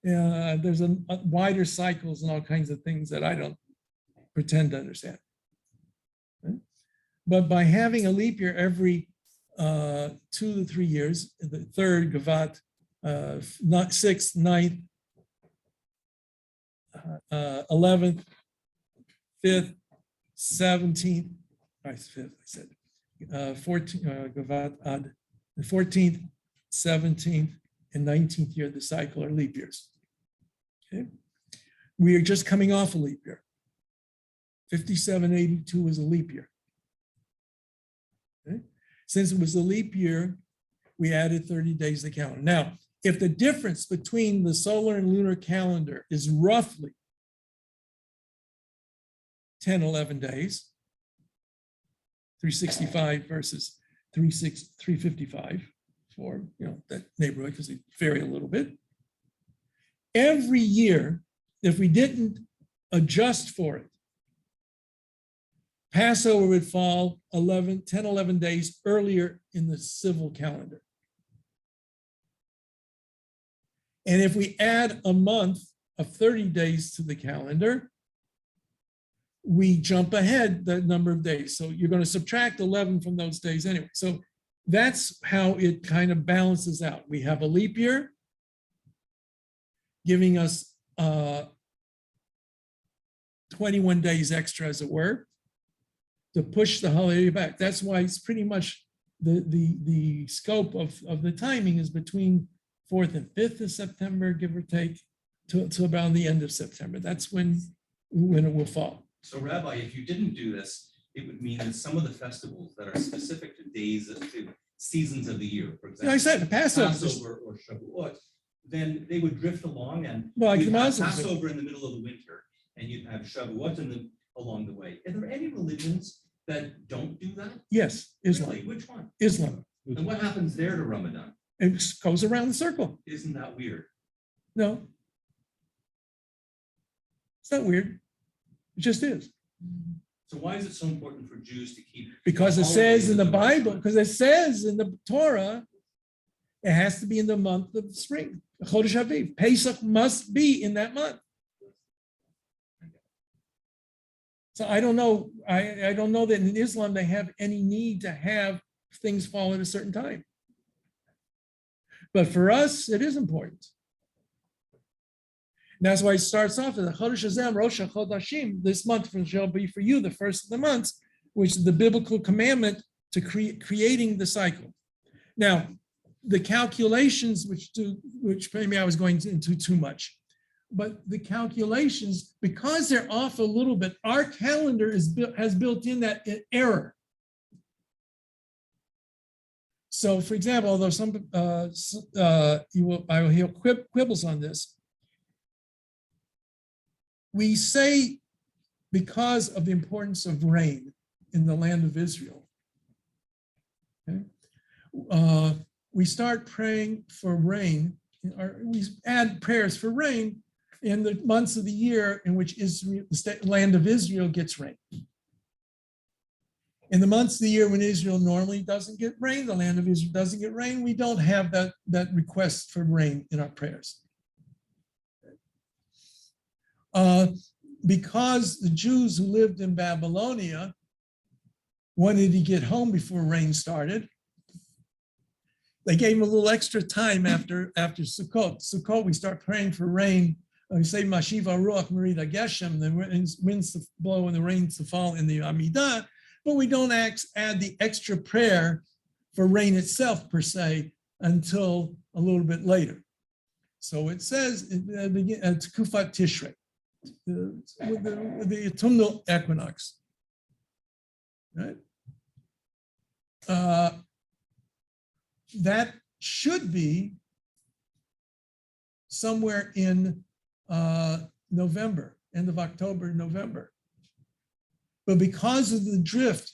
There's a wider cycles and all kinds of things that I don't pretend to understand. Okay? But by having a leap year every 2 to 3 years, the 3rd, Gavat, 6th, 9th, 11th, 5th, 17th, 5th, I said, 14th, Gavat Ad, the 14th, 17th, and 19th year of the cycle are leap years. Okay, we are just coming off a leap year. 5782 was a leap year. Okay? Since it was a leap year, we added 30 days to the calendar. Now, if the difference between the solar and lunar calendar is roughly 10, 11 days, 365 versus 355 for that neighborhood, because they vary a little bit. Every year, if we didn't adjust for it, Passover would fall 10, 11 days earlier in the civil calendar. And if we add a month of 30 days to the calendar, we jump ahead that number of days. So you're going to subtract 11 from those days anyway. So that's how it kind of balances out. We have a leap year giving us 21 days extra, as it were, to push the holiday back. That's why it's pretty much the scope of the timing is between 4th and 5th of September, give or take, to around the end of September. That's when it will fall. So Rabbi, if you didn't do this, it would mean that some of the festivals that are specific to to seasons of the year, for example, I said Passover. Passover or Shavuot, then they would drift along, and Well, like you'd the have Muslims do. Passover in the middle of the winter, and you'd have Shavuot along the way. Are there any religions that don't do that? Yes, Islam. Really? Which one? Islam. And what happens there to Ramadan? It just goes around the circle. Isn't that weird? No. It's not weird. It just is. So why is it so important for Jews to keep? Because it says in the holidays Bible, month? because it says in the Torah, it has to be in the month of spring. Chodesh Aviv. Pesach must be in that month. So I don't know. I don't know that in Islam they have any need to have things fall at a certain time. But for us, it is important. And that's why it starts off with the Chodesh Hashem, Rosh HaChodashim. This month shall be for you the first of the months, which is the biblical commandment to creating the cycle. Now, the calculations, which maybe I was going into too much, but the calculations, because they're off a little bit, our calendar has built in that error. So, for example, although I will hear quibbles on this, we say because of the importance of rain in the land of Israel, okay, we start praying for rain, or we add prayers for rain in the months of the year in which Israel, the land of Israel gets rain. In the months of the year when Israel normally doesn't get rain, the land of Israel doesn't get rain, we don't have that request for rain in our prayers. Because the Jews who lived in Babylonia wanted to get home before rain started, they gave them a little extra time after Sukkot. Sukkot, we start praying for rain. We say Mashiva Ruach Merida Geshem, the winds to blow and the rains to fall in the Amidah, but we don't add the extra prayer for rain itself per se until a little bit later. So it says Tekufat Tishrei, the autumnal equinox, right? That should be somewhere in November, end of October, November. But because of the drift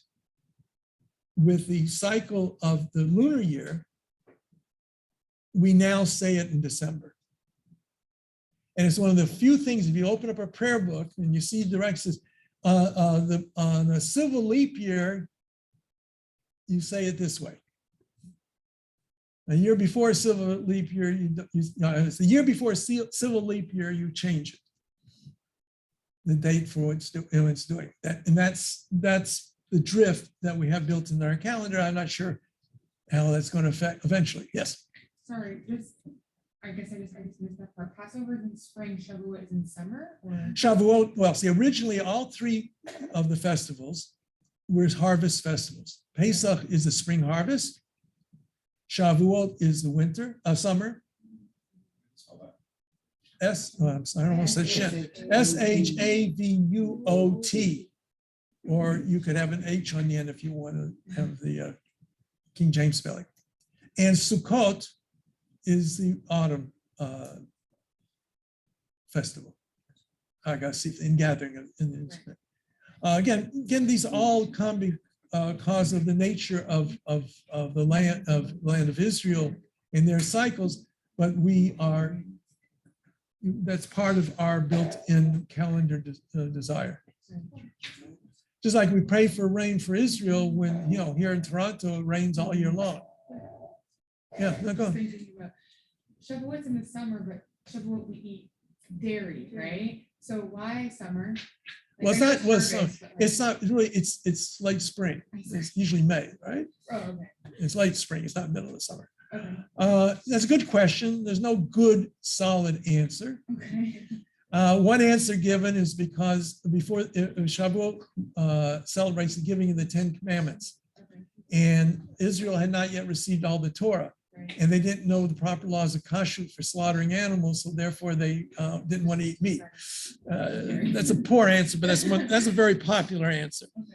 with the cycle of the lunar year, we now say it in December. And it's one of the few things, if you open up a prayer book and you see directions, on a civil leap year, you say it this way. A year before civil leap year, it's the year before civil leap year, you change it. The date for what it's doing. That's the drift that we have built into our calendar. I'm not sure how that's going to affect eventually. Yes. Sorry, I guess I just missed that part. Passover is in spring, Shavuot is in summer, or? Shavuot, well, see, originally all three of the festivals were harvest festivals. Pesach is the spring harvest. Shavuot is the winter, summer. I almost said Shem. Shavuot. Or you could have an H on the end if you want to have the King James spelling. And Sukkot is the autumn festival. I got to see in gathering in the spring. Again, these all come because of the nature of the land of Israel in their cycles, but that's part of our built-in calendar desire. Just like we pray for rain for Israel when, here in Toronto, it rains all year long. Yeah, no, go on. Shavuot's in the summer, but Shavuot we eat dairy, right? So why summer? Well, it's not really, it's late spring. It's usually May, right? Oh, okay. It's late spring, it's not middle of the summer. Okay. That's a good question. There's no good, solid answer. Okay. One answer given is because before Shavuot celebrates the giving of the 10 Commandments, Okay. and Israel had not yet received all the Torah, Right. and they didn't know the proper laws of kashrut for slaughtering animals, so therefore they didn't want to eat meat. That's a poor answer, but that's a very popular answer. Okay.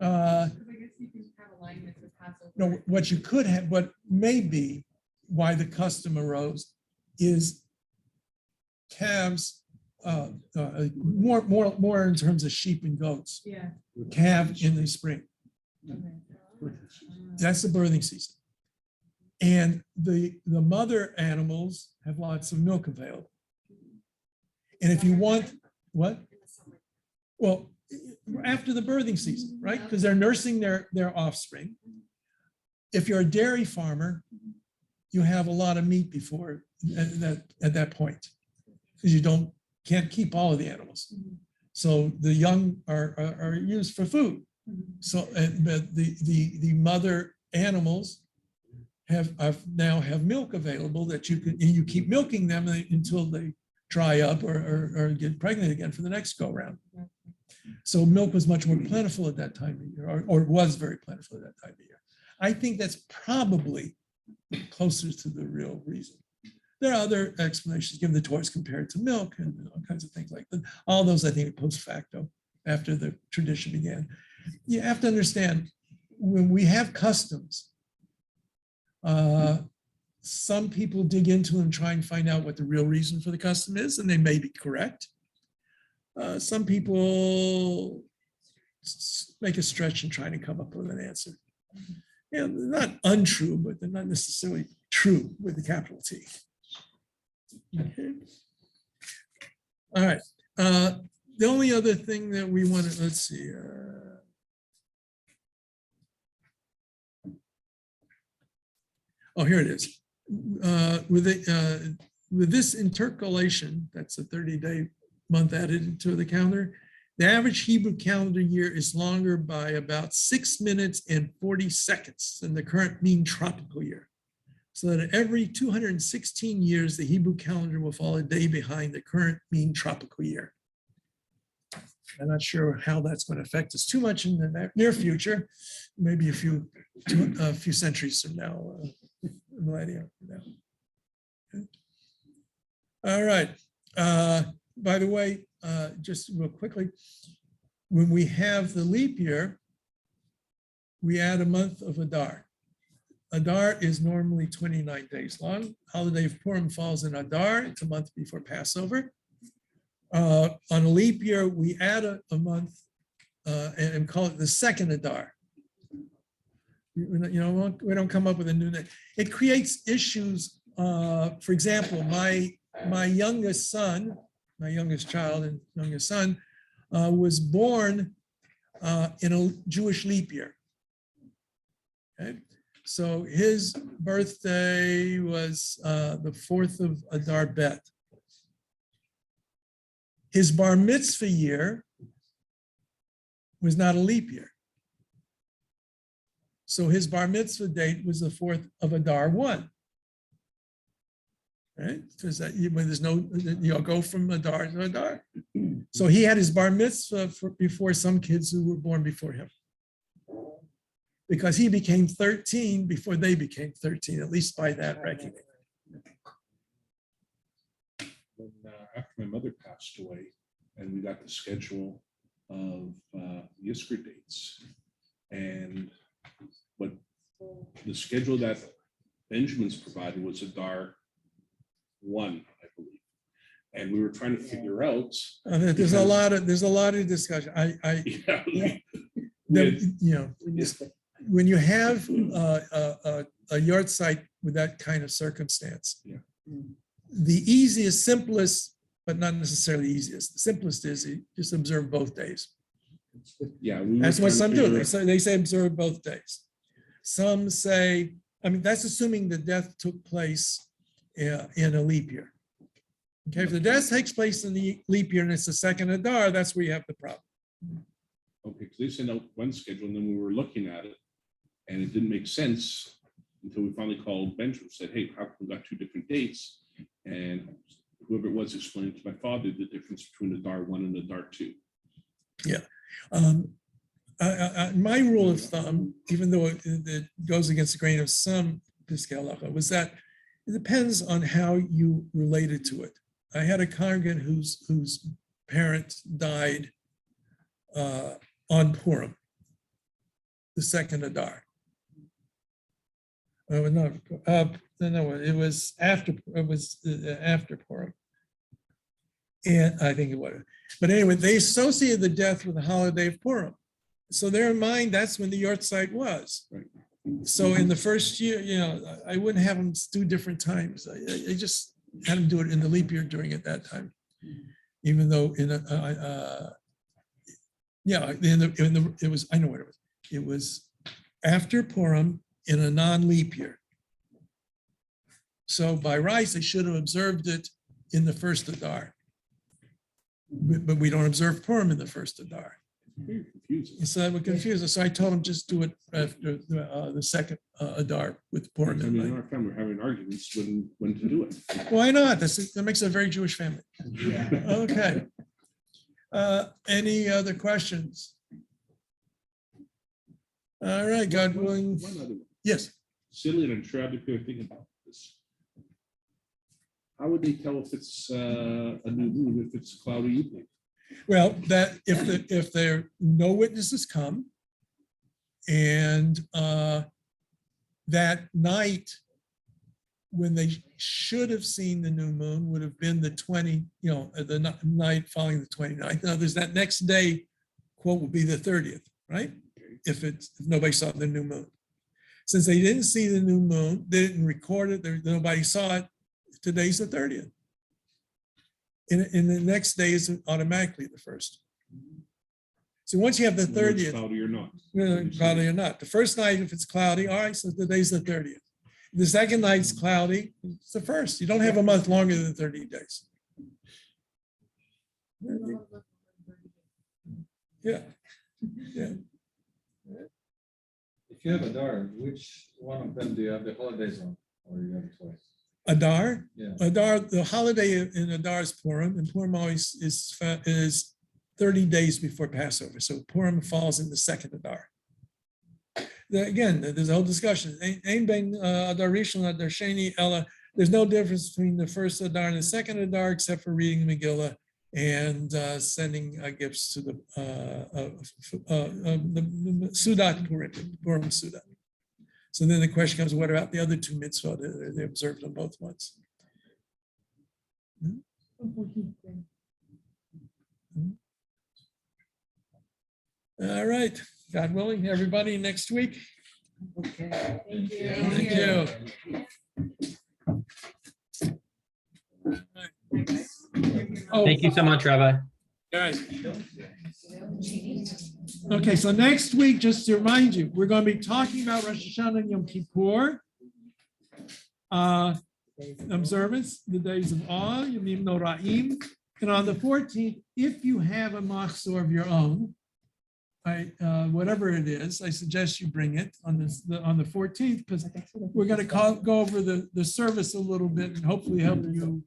Uh, Because I guess you can have alignment with Passover. No, what you could have, what may be why the custom arose is calves, more in terms of sheep and goats, Yeah. calve in the spring. Okay. That's the birthing season. And the mother animals have lots of milk available. And if you want, what? Well, after the birthing season, right? Because they're nursing their offspring. If you're a dairy farmer, you have a lot of meat before at that point, because you can't keep all of the animals. So the young are used for food. So, but the mother animals now have milk available that you keep milking them until they dry up or get pregnant again for the next go round. So milk was much more plentiful at that time of year, or was very plentiful at that time of year. I think that's probably closer to the real reason. There are other explanations, given the toys compared to milk and all kinds of things like that. All those, I think, are post facto after the tradition began. You have to understand, when we have customs, some people dig into them, try and find out what the real reason for the custom is, and they may be correct. Some people make a stretch in trying to come up with an answer. Yeah, they're not untrue, but they're not necessarily true with the capital T. Okay. All right. The only other thing that we want to, let's see. Oh, here it is. With this intercalation, that's a 30-day month added to the calendar, the average Hebrew calendar year is longer by about 6 minutes and 40 seconds than the current mean tropical year. So that every 216 years, the Hebrew calendar will fall a day behind the current mean tropical year. I'm not sure how that's going to affect us too much in the near future, maybe a few centuries from now, millennia from now. Okay. All right. By the way, just real quickly, when we have the leap year, we add a month of Adar. Adar is normally 29 days long. Holiday of Purim falls in Adar. It's a month before Passover. On a leap year, we add a month and call it the second Adar. We don't come up with a new name. It creates issues. For example, my youngest son, my youngest child and youngest son, was born in a Jewish leap year. Okay, so his birthday was the 4th of Adar Bet. His bar mitzvah year was not a leap year. So his bar mitzvah date was the 4th of Adar 1. Right? Because when there's no, you'll go from Adar to Adar. So he had his bar mitzvah before some kids who were born before him. Because he became 13 before they became 13, at least by that reckoning. When, after my mother passed away, and we got the schedule of Yisker dates, and what the schedule that Benjamin's provided was Adar 1, I believe, and we were trying to figure out. There's a lot of discussion. When you have a yard site with that kind of circumstance, Yeah. The easiest, simplest, but not necessarily easiest. The simplest is you just observe both days. Yeah, we were That's what trying to some do. figure They say observe both days. Some say, that's assuming the death took place in a leap year. Okay, if the death takes place in the leap year and it's the second Adar, that's where you have the problem. Okay, because they sent out one schedule, and then we were looking at it, and it didn't make sense until we finally called Benjamin and said, hey, how come we got 2 different dates? And whoever it was explained to my father the difference between Adar 1 and Adar 2. Yeah. My rule of thumb, even though it goes against the grain of some Piskei Halacha, was that it depends on how you related to it. I had a congregant whose parent died on Purim, the second Adar. No, it was after Purim. And I think it was. But anyway, they associated the death with the holiday of Purim. So their mind, that's when the yard site was. Right. So in the first year, I wouldn't have them do different times. I just had them do it in the leap year during at that time. Even though it was, I know what it was. It was after Purim in a non-leap year. So by rights, they should have observed it in the first Adar. But we don't observe Purim in the first Adar. Very confusing. So that would confuse us. So I told him just do it after the second Adar with I Purim. mean, in in our mind. family, we're having arguments when to do it. Why not? That makes it a very Jewish family. Okay. Any other questions? All right, God willing. One other one. Yes. Silly, and I'm sure other people are thinking about this. How would they tell if it's a new moon, if it's cloudy evening? Well, that if there no witnesses come and that night when they should have seen the new moon would have been the night following the 29th. Now there's that next day, quote, will be the 30th, right? If nobody saw the new moon. Since they didn't see the new moon, they didn't record it, nobody saw it, today's the 30th. And the next day is automatically the first. So once you have the Whether it's 30th, Cloudy or not. cloudy or not, the first night, if it's cloudy, all right, so today's the 30th. The second night's cloudy, it's the first. You don't have a month longer than 30 days. Yeah. Yeah. If you have Adar, which one of them do you have the holidays on? Or you have it twice? Adar, Yeah. Adar, the holiday in Adar is Purim, and Purim always is 30 days before Passover. So Purim falls in the second Adar. Again, there's a whole discussion. Ein ben Adar Rishon Adar Sheni Ella. There's no difference between the first Adar and the second Adar, except for reading the Megillah and sending gifts to the Sudat Purim Sudat. So then the question comes, what about the other two mitzvot? They observed on both months. All right, God willing, everybody next week. Okay. Thank you. Thank you. Oh, Thank you so much, Rabbi. guys. Okay, so next week, just to remind you, we're going to be talking about Rosh Hashanah and Yom Kippur. Observance, the days of awe, Yomim Noraim. And on the 14th, if you have a machzor of your own, whatever it is, I suggest you bring it on the 14th, because we're going to go over the service a little bit and hopefully help you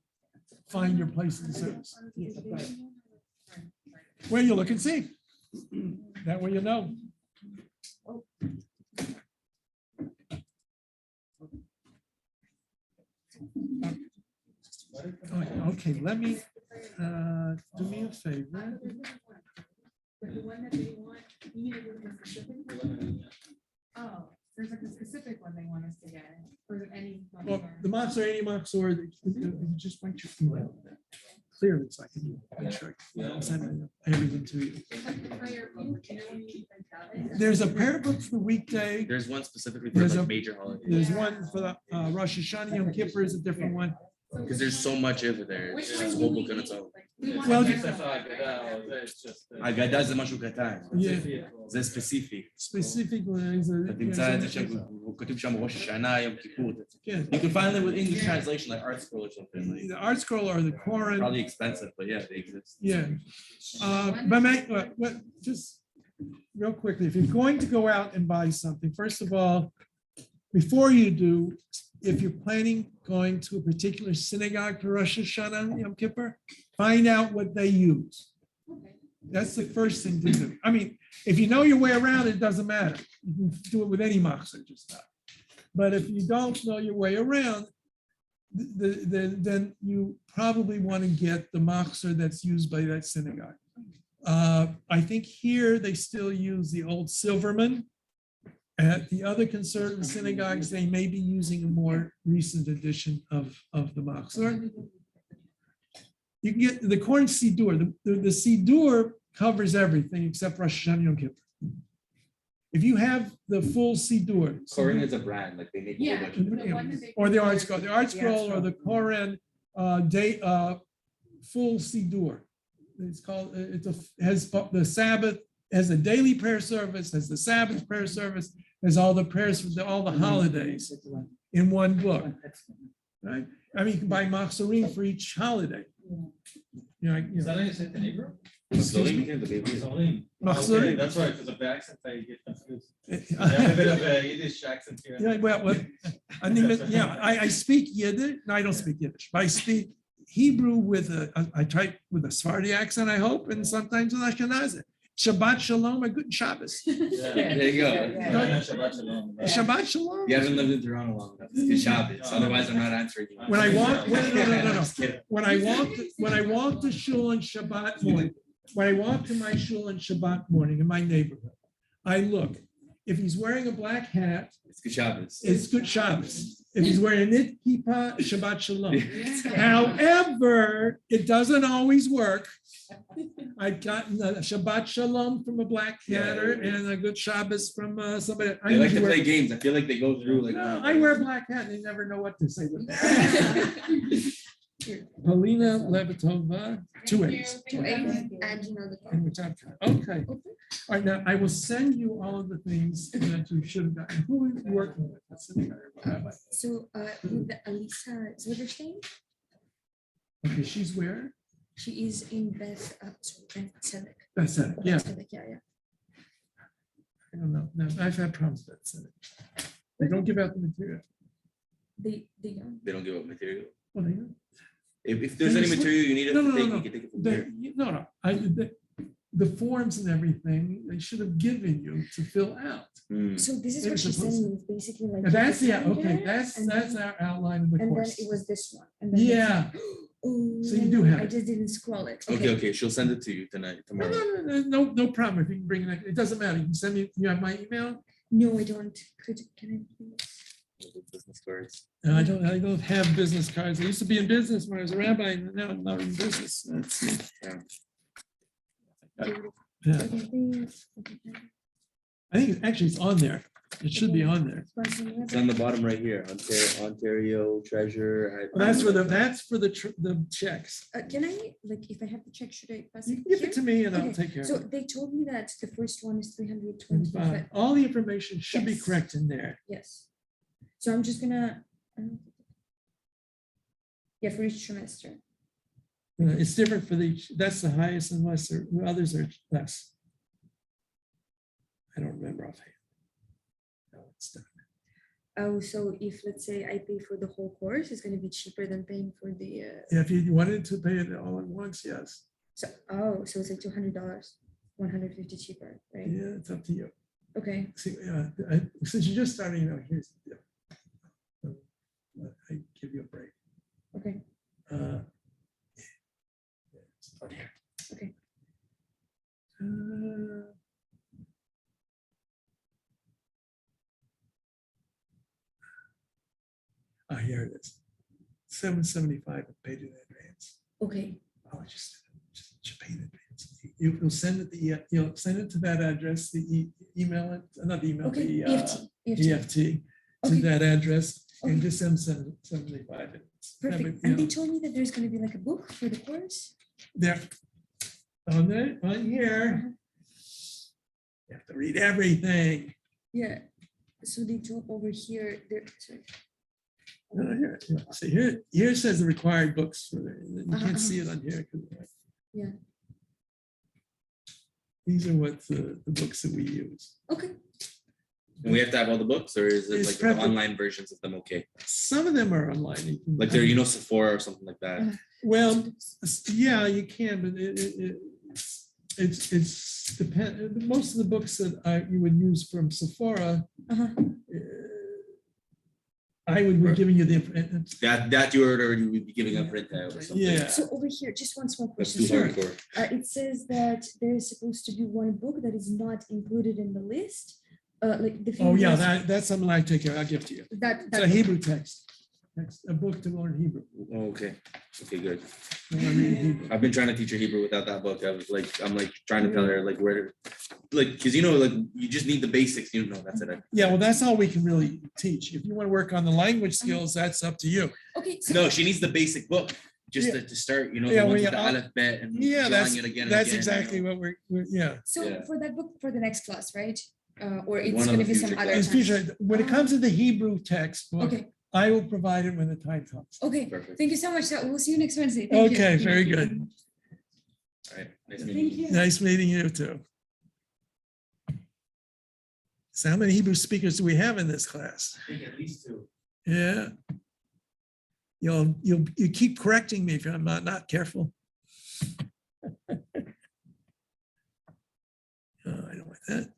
find your place in the service. Yes, of course. Where you look and see. That way you know. Okay, let me, do me a favor. But the one that they want, you need to look at the specific one? Oh, there's like a specific one they want us to get, or any. Well, the Matzor, any Matzor, just write your email clearly so I can make sure I send everything to you. There's a prayer book for the weekday. There's one specifically for There's like a- major holidays, There's one for the Rosh Hashanah, Yom Kippur is a different one. because there's so much over there. It's just a whole book on its own. Well, אגדה זה משהו קטן, Yeah, זה ספציפי. specific ones. אתה תמצא את זה שם, הוא כותב שם ראש השנה, יום כיפור. Yeah, You can find them with English translation like Art Scroll or something. Like, the art scroll or the Koran. probably expensive, but yeah, they exist. Yeah. But just real quickly, if you're going to go out and buy something, first of all, before you do, if you're planning going to a particular synagogue for Rosh Hashanah, Yom Kippur, find out what they use. That's the first thing to do. I mean, if you know your way around, it doesn't matter. You can do it with any machzor, just not. But if you don't know your way around, then you probably want to get the machzor that's used by that synagogue. I think here they still use the old Silverman. At the other conservative synagogues, they may be using a more recent edition of the machzor. You can get the Koren Sidur. The Sidur covers everything except Rosh Hashanah Yom Kippur. if you have the full Siddur. Koren is a brand, like they make a Yeah. whole bunch of the different one that ones. they Or the put art there. scroll, the art The scroll or art the Koren full Siddur. It's called, has the Sabbath, has a daily prayer service, has the Sabbath prayer service, has all the prayers for all the holidays in one book, right? I mean, you can buy Machzorim for each holiday. You know, Is that how you say it in Hebrew? excuse me? Yeah, the baby. Mazolim. Mazolim. Okay, that's right, because of the accent, I get confused. I have a bit of a Yiddish accent here. Yeah, well, I mean, yeah, I speak Yiddish. No, I don't speak Yiddish, but I speak Hebrew with I try with a Sephardi accent, I hope, and sometimes with Ashkenazi. Shabbat Shalom, a good Shabbos. Yeah. There you go. Yeah, Shabbat Shalom. Shabbat Shalom. You haven't lived in Toronto long enough. It's good Shabbos. Otherwise, I'm not answering you. When I walk, no. Just kidding. When I walk to shul on Shabbat morning, when I walk to my shul on Shabbat morning in my neighborhood, I look. If he's wearing a black hat, It's good Shabbos. it's good Shabbos. If he's wearing a knit kippah, Shabbat Shalom. Yeah. However, it doesn't always work. I've gotten a Shabbat Shalom from a black hatter and a good Shabbos from somebody. I They like to usually play wear- games. I feel like they go through like. No, I wear a black hat and they never know what to say. Polina Levitova, two Thank you, A's. thank you. And you know the. And which I've got. Okay. All right, now I will send you all of the things that you should have gotten. Who are you working with? That's the thing I have. So with the Alisa Zilberstein, Okay, she's where? she is in Beth, sorry, Beth Tzedek. That's it. Yeah, Tzedek, yeah. I don't know. No, I've had problems with that. They don't give out the material. They don't. They don't give up material. Well, they don't. If there's Can any you slip- material you need us No, to no, take, no, you can take it from They- there. No, the forms and everything, they should have given you to fill out. Hmm. So this is They what were she supposed sent me, it's basically like. And that's, the yeah, okay, calendar, that's and then- our outline of the And then course. it was this one. and then it's- Yeah. Oh, So you do have I it. just didn't scroll it. Okay, she'll send it to you tonight, No, tomorrow. no problem. If you can bring it, it doesn't matter. You can send me, you have my email? No, I don't. Can I please? Business cards. No, I don't have business cards. I used to be in business when I was a rabbi, and now I'm not in business. Let's see. Yeah, Okay, thanks. Okay, I think actually it's on there. It should be on there. It's on the bottom right here, Ontario treasure. Well, that's for the checks. Can I, like, if I have the check, should I pass You it can give here? it to me and I'll Okay, take care So of it. they told me that the first one is 325. All the information should be Yes. correct in there. Yes. So I'm just gonna. Yeah, for each trimester. It's different for the, that's the highest and lesser, the others are less. I don't remember offhand. No, it's done. Oh, so if, let's say, I pay for the whole course, it's gonna be cheaper than paying for the, If you wanted to pay it all at once, yes. so it's like $200, 150 cheaper, right? Yeah, it's up to you. Okay, See, since you're just starting out, here's the deal. I give you a break. okay. It's on here. Okay. Here it is. $775 paid in advance. Okay, Oh, just pay in advance. You'll send it you'll send it to that address, email it, not email, okay, the EFT. EFT to Okay. that address and Okay. just send 75. Perfect. And they told me that there's gonna be like a book for the course. There, on there, on here. You have to read everything. Yeah. So they told over here, there, sorry. No, no, here, yeah. See, here says the required books for the, you Uh-huh, can't see it on here. 'Cause, Yeah. These are what the books that we use. Okay, And we have to have all the books, or is it It's like the preferable. online versions of them okay? Some of them are online. You can- Like they're, Sephora or something like that. Well, yeah, you can, but it's depend, most of the books that you would use from Sephora, uh-huh. I would be giving you the, That you already would be giving a printout or something. yeah. So over here, just one small That's question. too Sorry. hardcore. It says that there is supposed to be one book that is not included in the list. Like the. Oh, yeah, Filipino- that's something I take care, I'll give to you. That, It's a that, Hebrew text, a book to learn Hebrew. Oh, okay. Okay, good. You wanna read Hebrew. I've been trying to teach her Hebrew without that book. I'm like trying to tell her like where like, because like you just need the basics, that's it. Yeah, well, that's all we can really teach. If you want to work on the language skills, that's up to you. Okay, so, No, she needs the basic book, just Yeah. to start, Yeah, the well, ones yeah, with the alphabet and Yeah, drawing it again and that's again, exactly what we're, yeah. so Yeah. for that book, for the next class, right? Or it's One of gonna the be some future other In time? future, when it comes to the Hebrew textbook, Okay, I will provide it when the time comes. okay, Perfect. thank you so much. So we'll see you next Wednesday. Thank you. Okay, very good. All right. Nice meeting Thank you. you. Nice meeting you too. So how many Hebrew speakers do we have in this class? I think at least 2. Yeah. You keep correcting me if I'm not careful. Oh, I don't like that.